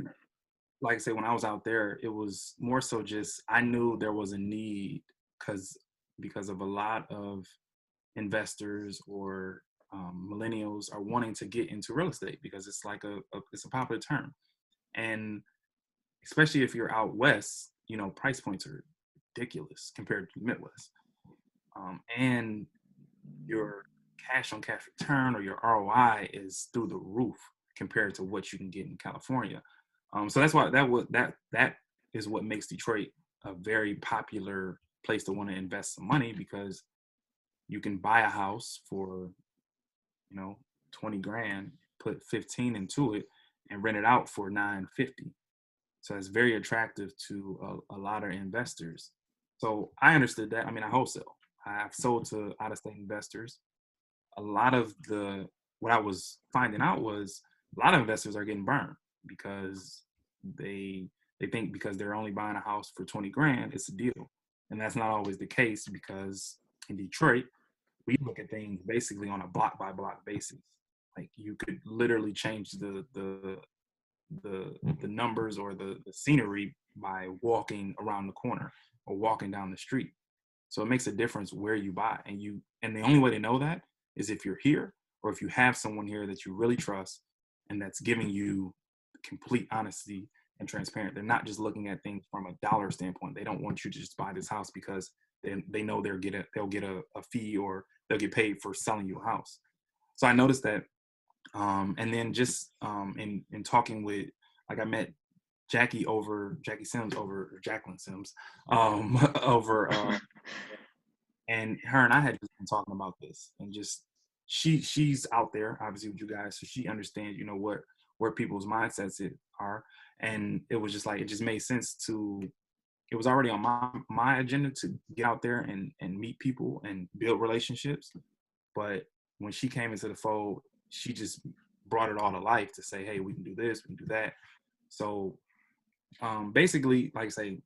like I say, when I was out there, it was more so just I knew there was a need because of a lot of investors or millennials are wanting to get into real estate because it's like it's a popular term. And especially if you're out west, you know, price points are ridiculous compared to the Midwest. And your cash on cash return or your ROI is through the roof compared to what you can get in California. So that's why that is what makes Detroit a very popular place to want to invest some money, because you can buy a house for, you know, 20 grand, put 15 into it and rent it out for 950. So it's very attractive to a lot of investors. So I understood that. I mean, I wholesale. I've sold to out of state investors. A lot of what I was finding out was a lot of investors are getting burned because they think because they're only buying a house for 20 grand, it's a deal. And that's not always the case, because in Detroit, we look at things basically on a block by block basis. Like you could literally change the numbers or the scenery by walking around the corner or walking down the street. So it makes a difference where you buy. And the only way to know that is if you're here or if you have someone here that you really trust and that's giving you complete honesty and transparent. They're not just looking at things from a dollar standpoint. They don't want you to just buy this house because they know they'll get a fee or they'll get paid for selling you a house. So I noticed that. And then just in talking with, like I met Jackie Sims over Jacqueline Sims over and her and I had just been talking about this, and just she's out there obviously with you guys, so she understands, you know, where people's mindsets are. And it was just like, it just made sense it was already on my agenda to get out there and meet people and build relationships. But when she came into the fold, she just brought it all to life to say, hey, we can do this, we can do that. So basically, like I say,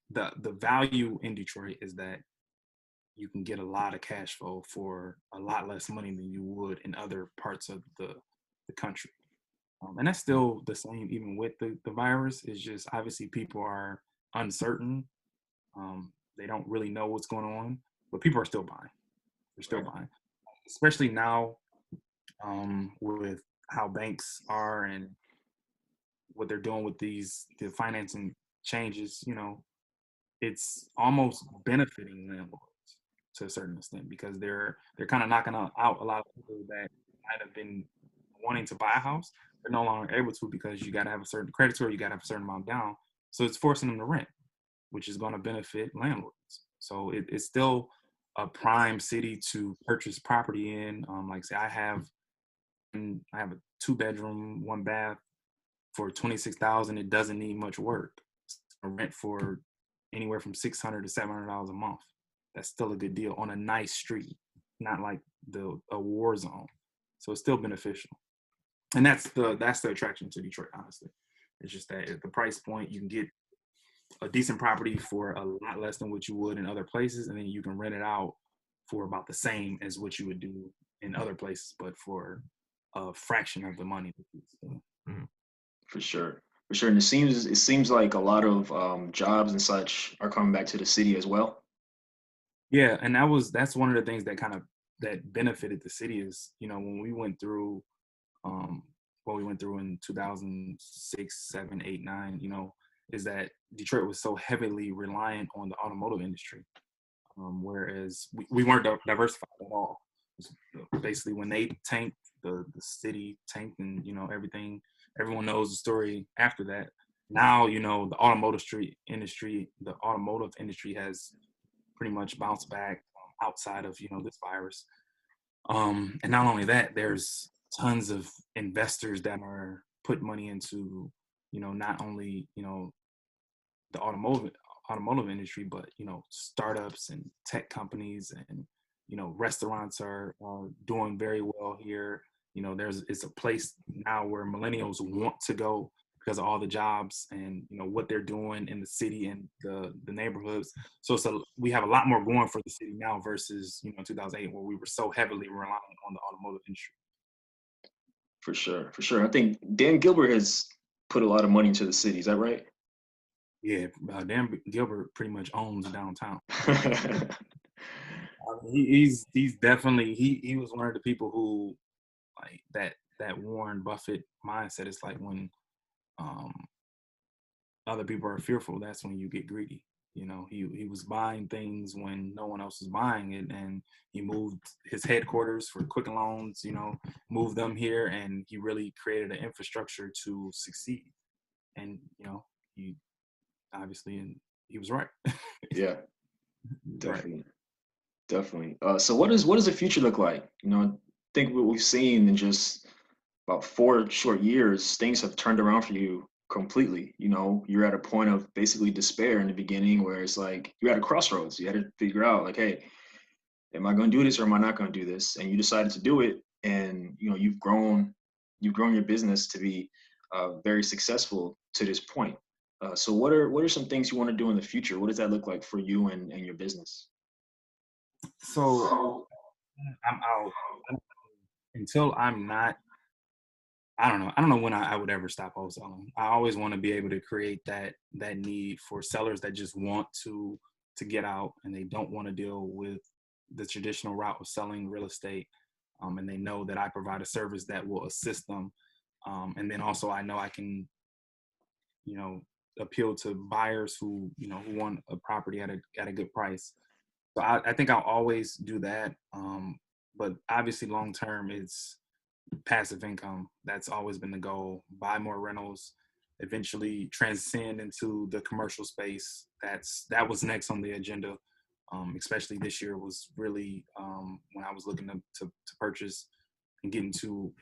the value in Detroit is that you can get a lot of cash flow for a lot less money than you would in other parts of the country. And that's still the same even with the virus. It's just obviously people are uncertain. They don't really know what's going on, but people are still buying. They're still buying, especially now with how banks are and what they're doing with the financing changes. You know, it's almost benefiting landlords to a certain extent, because they're kind of knocking out a lot of people that might have been wanting to buy a house. They're no longer able to, because you got to have a certain credit score, you got to have a certain amount down. So it's forcing them to rent, which is going to benefit landlords. So it's still a prime city to purchase property in. Like say, I have a 2-bedroom, 1-bath for $26,000. It doesn't need much work. I rent for anywhere from $600 to $700 a month. That's still a good deal on a nice street, not like a war zone. So it's still beneficial. And that's the attraction to Detroit, honestly. It's just that at the price point, you can get a decent property for a lot less than what you would in other places, and then you can rent it out for about the same as what you would do in other places, but for a fraction of the money. So,
For sure. For sure. And it seems like a lot of jobs and such are coming back to the city as well.
yeah, and that's one of the things that kind of that benefited the city is, when we went through um what we went through in 2006, 7, 8, 9, is that Detroit was so heavily reliant on the automotive industry. Whereas we weren't diversified at all. Basically, when they tanked, the city tanked, and everyone knows the story after that. Now, the automotive industry has pretty much bounced back outside of this virus. And not only that, there's tons of investors that are putting money into not only the automotive industry, but startups and tech companies, and restaurants are doing very well here. It's a place now where millennials want to go because of all the jobs and what they're doing in the city and the neighborhoods. So we have a lot more going for the city now versus 2008, where we were so heavily reliant on the automotive industry.
For sure. For sure. I think Dan Gilbert has put a lot of money into the city. Is that right?
Yeah, Dan Gilbert pretty much owns downtown. He's definitely he was one of the people who, like, that Warren Buffett mindset. Is like when um, other people are fearful, that's when you get greedy. He was buying things when no one else was buying it, and he moved his headquarters for Quicken Loans. Moved them here, and he really created an infrastructure to succeed. And he obviously, and he was right.
Yeah,
Right.
definitely. Definitely. So what does the future look like? I think what we've seen in just about 4 short years, things have turned around for you completely. You're at a point of basically despair in the beginning where it's like you're at a crossroads. You had to figure out like, hey, am I going to do this or am I not going to do this? And you decided to do it, and you've grown your business to be very successful to this point. So what are some things you want to do in the future? What does that look like for you and your business?
So I'm out until I'm not. I don't know. I don't know when I would ever stop wholesaling. I always want to be able to create that need for sellers that just want to get out, and they don't want to deal with the traditional route of selling real estate. And they know that I provide a service that will assist them. And then also I know I can, you know, appeal to buyers who want a property at a good price. So I think I'll always do that. But obviously long term, it's passive income. That's always been the goal. Buy more rentals, eventually transcend into the commercial space. That was next on the agenda. Especially this year was really when I was looking to purchase and get into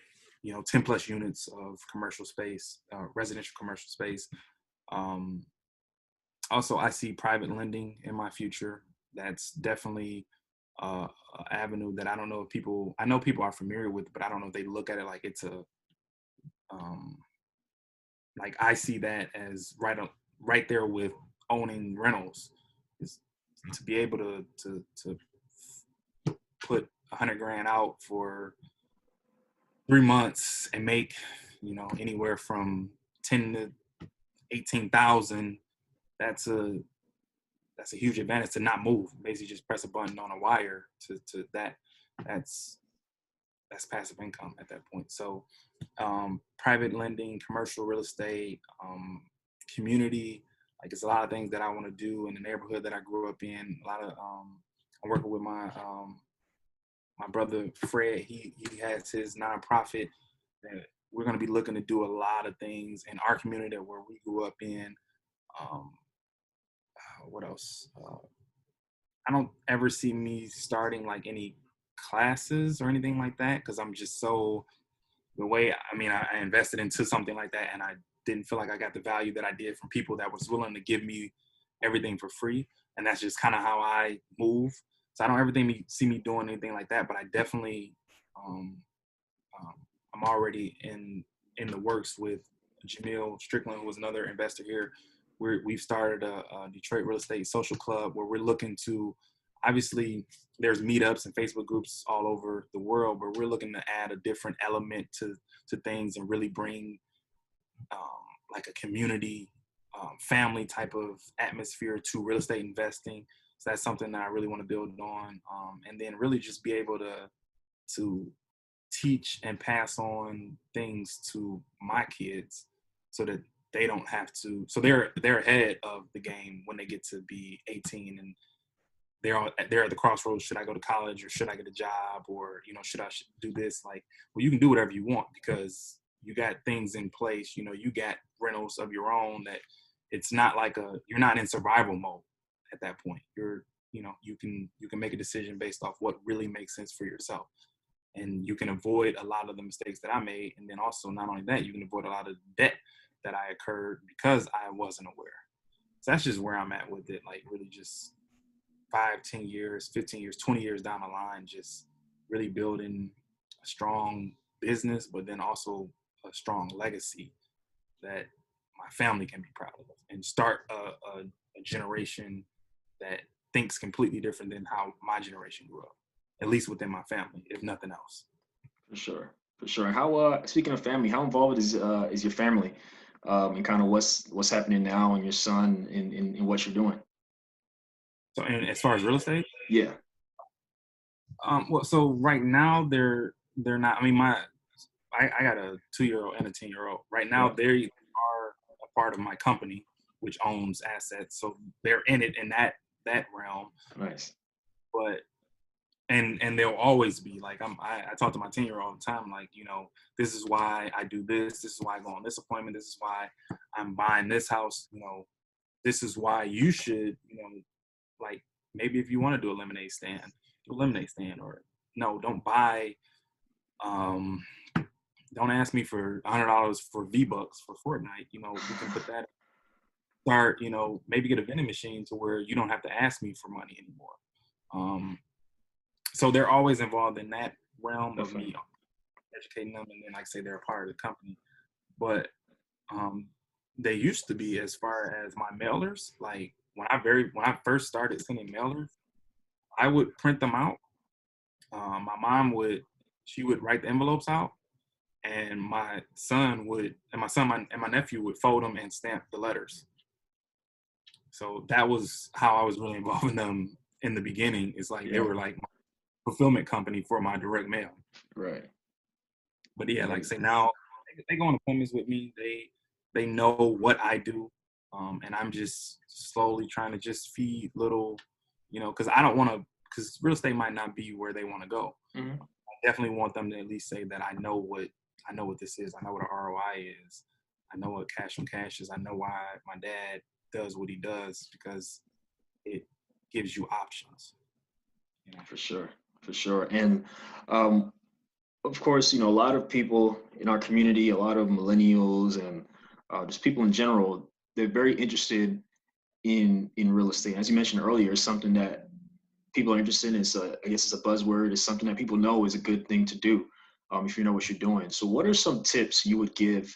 10 plus units of commercial space, residential commercial space. Um, Also, I see private lending in my future. That's definitely a avenue that I don't know if people. I know people are familiar with, but I don't know if they look at it like it's a. Um, like I see that as right there with owning rentals, is to be able to put 100 grand out for 3 months and make anywhere from 10 to 18,000. That's a huge advantage to not move. Basically, just press a button on a wire to that. That's passive income at that point. So, private lending, commercial real estate, community. Like it's a lot of things that I want to do in the neighborhood that I grew up in. A lot of I'm working with my brother Fred. He has his nonprofit. That we're going to be looking to do a lot of things in our community where we grew up in. Um, what else? I don't ever see me starting like any classes or anything like that because I'm just so the way. I mean, I invested into something like that, and I didn't feel like I got the value that I did from people that was willing to give me everything for free, and that's just kind of how I move. So I don't ever see me doing anything like that, but I definitely um, um, I'm already in the works with Jamil Strickland, who was another investor here. We've started a Detroit real estate social club where we're looking to, obviously there's meetups and Facebook groups all over the world, but we're looking to add a different element to things and really bring like a community, family type of atmosphere to real estate investing. So that's something that I really want to build on, and then really just be able to teach and pass on things to my kids so that they don't have to, so they're ahead of the game when they get to be 18 and they're at the crossroads. Should I go to college or should I get a job, or should I do this? Like, well, you can do whatever you want because you got things in place. You got rentals of your own, that it's not like you're not in survival mode at that point. You can make a decision based off what really makes sense for yourself, and you can avoid a lot of the mistakes that I made. And then also, not only that, you can avoid a lot of debt that I incurred because I wasn't aware. So that's just where I'm at with it. Like, really just 5, 10 years, 15 years, 20 years down the line, just really building a strong business, but then also a strong legacy that my family can be proud of, and start a generation that thinks completely different than how my generation grew up, at least within my family, if nothing else.
For sure, for sure. How speaking of family, how involved is your family, and kind of what's happening now, and your son in what you're doing?
So, and as far as real estate,
Yeah.
well, so right now they're not. I mean, I got a 2-year-old and a 10-year-old. Right now,
Yeah.
they are a part of my company, which owns assets, so they're in it in that realm.
Nice.
But and they'll always be like, I talk to my 10-year-old all the time, like, this is why I do this. This is why I go on this appointment. This is why I'm buying this house. This is why you should, like, maybe if you want to do a lemonade stand, do a lemonade stand, or no, don't buy. Don't ask me for $100 for V-Bucks for Fortnite. We can put that, start, maybe get a vending machine to where you don't have to ask me for money anymore. So they're always involved in that realm of me educating them, and then, like I say, they're a part of the company. But they used to be, as far as my mailers, like when I first started sending mailers, I would print them out. My mom would write the envelopes out, and my nephew would fold them and stamp the letters. So that was how I was really involved in them in the beginning. It's like they were like my fulfillment company for my direct mail.
Right.
But yeah, like I say, now they go on appointments with me. They know what I do, and I'm just slowly trying to just feed little, because I don't want to, because real estate might not be where they want to go.
Mm-hmm.
I definitely want them to at least say that I know what this is. I know what an ROI is. I know what cash on cash is. I know why my dad does what he does, because it gives you options.
For sure, for sure. And of course, a lot of people in our community, a lot of millennials and just people in general, they're very interested in real estate. As you mentioned earlier, it's something that people are interested in. I guess it's a buzzword. It's something that people know is a good thing to do, if you know what you're doing. So what are some tips you would give,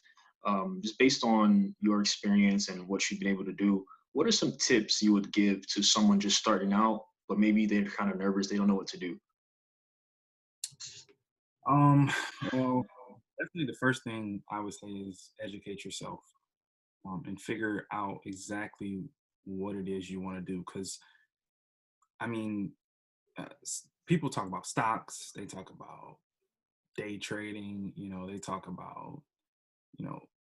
just based on your experience and what you've been able to do? What are some tips you would give to someone just starting out, but maybe they're kind of nervous, they don't know what to do?
Well, definitely the first thing I would say is educate yourself, and figure out exactly what it is you want to do. Because, I mean, people talk about stocks, they talk about day trading, they talk about,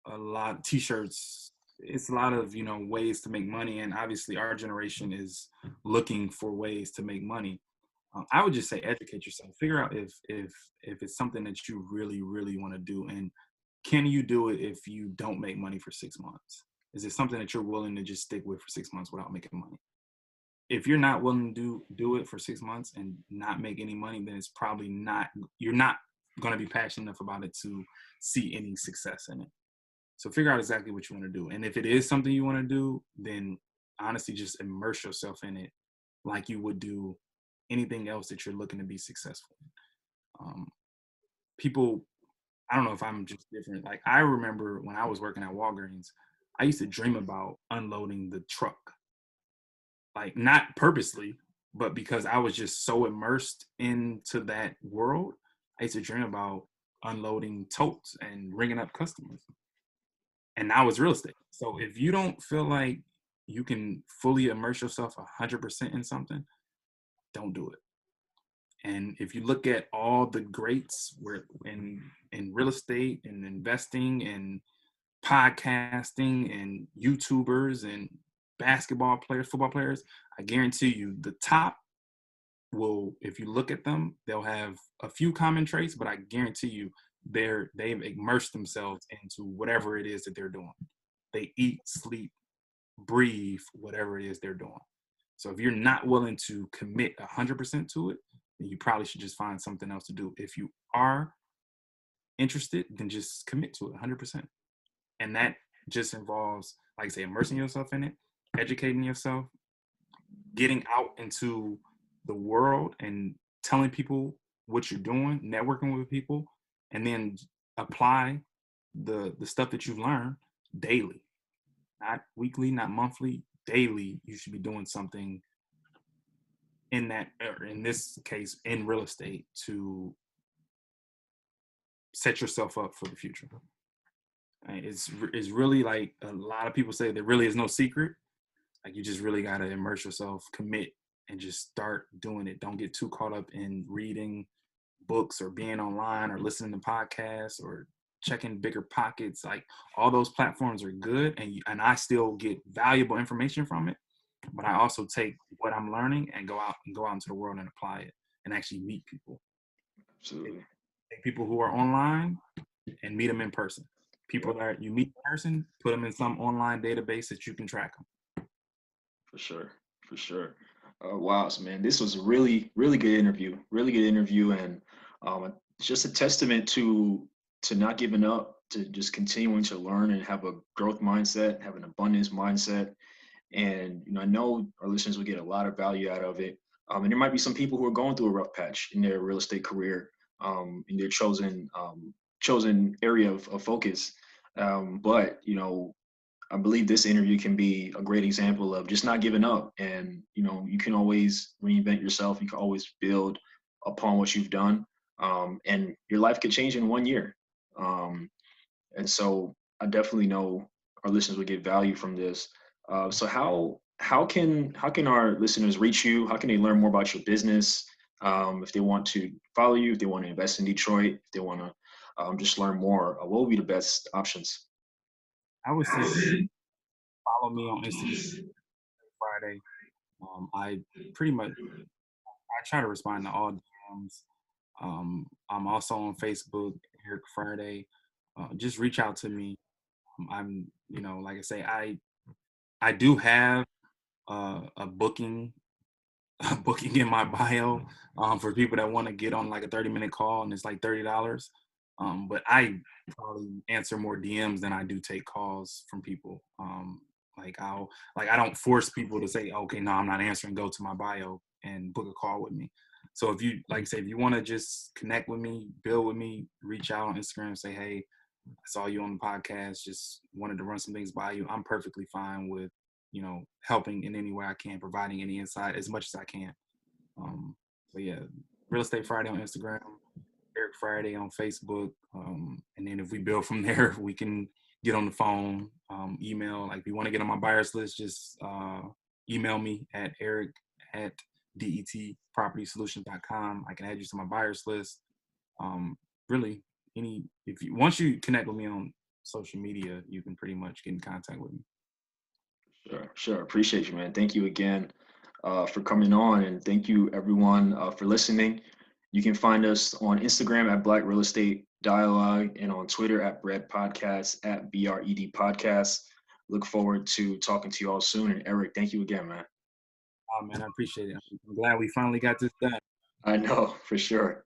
a lot of t-shirts. It's a lot of, ways to make money. And obviously our generation is looking for ways to make money. I would just say educate yourself. Figure out if it's something that you really, really want to do, and can you do it if you don't make money for 6 months? Is it something that you're willing to just stick with for 6 months without making money? If you're not willing to do it for 6 months and not make any money, then it's probably not, you're not going to be passionate enough about it to see any success in it. So figure out exactly what you want to do. And if it is something you want to do, then honestly, just immerse yourself in it like you would do anything else that you're looking to be successful in. People I don't know if I'm just different. Like, I remember when I was working at Walgreens, I used to dream about unloading the truck, like not purposely, but because I was just so immersed into that world. I used to dream about unloading totes and ringing up customers. And now it's real estate. So if you don't feel like you can fully immerse yourself 100% in something, don't do it. And if you look at all the greats where in real estate and investing and podcasting and YouTubers and basketball players, football players, I guarantee you the top will, if you look at them, they'll have a few common traits, but I guarantee you they've immersed themselves into whatever it is that they're doing. They eat, sleep, breathe, whatever it is they're doing. So if you're not willing to commit 100% to it, then you probably should just find something else to do. If you are interested, then just commit to it 100%. And that just involves, like I say, immersing yourself in it, educating yourself, getting out into the world and telling people what you're doing, networking with people, and then apply the stuff that you've learned daily, not weekly, not monthly, daily. You should be doing something in that, or in this case, in real estate, to set yourself up for the future. It's really, like a lot of people say, there really is no secret. Like, you just really got to immerse yourself, commit, and just start doing it. Don't get too caught up in reading books or being online or listening to podcasts or checking Bigger Pockets. Like, all those platforms are good, and I still get valuable information from it. But I also take what I'm learning and go out into the world and apply it and actually meet people.
Absolutely.
Take people who are online and meet them in person. People that you meet in person, put them in some online database that you can track them.
For sure, for sure. Wow, so man, this was a really, really good interview. Really good interview, and it's just a testament to not giving up, to just continuing to learn and have a growth mindset, have an abundance mindset. And I know our listeners will get a lot of value out of it. And there might be some people who are going through a rough patch in their real estate career, in their chosen area of focus. But I believe this interview can be a great example of just not giving up. And, you can always reinvent yourself. You can always build upon what you've done. And your life could change in 1 year. And so I definitely know our listeners will get value from this. So how can our listeners reach you? How can they learn more about your business? If they want to follow you, if they want to invest in Detroit, if they want to just learn more, what would be the best options?
I would say follow me on Instagram Friday. I pretty much I try to respond to all DMs. I'm also on Facebook, Eric Friday. Just reach out to me. I'm, like I say, I do have a booking booking in my bio for people that want to get on like a 30-minute call, and it's like $30. But I probably answer more DMs than I do take calls from people. I don't force people to say, okay, no, I'm not answering, go to my bio and book a call with me. So if you, like I say, if you want to just connect with me, build with me, reach out on Instagram, say, hey, I saw you on the podcast, just wanted to run some things by you. I'm perfectly fine with, helping in any way I can, providing any insight as much as I can. So yeah, Real Estate Friday on Instagram, Eric Friday on Facebook. And then if we build from there, we can get on the phone, email. Like, if you want to get on my buyers list, just email me at eric@detpropertysolutions.com. I can add you to my buyers list. Really, once you connect with me on social media, you can pretty much get in contact with me.
Sure. Appreciate you, man. Thank you again for coming on, and thank you everyone for listening. You can find us on Instagram at Black Real Estate Dialogue and on Twitter at Bread Podcast, at BRED Podcast. Look forward to talking to you all soon. And Eric, thank you again, man.
Oh man, I appreciate it. I'm glad we finally got this done.
I know, for sure.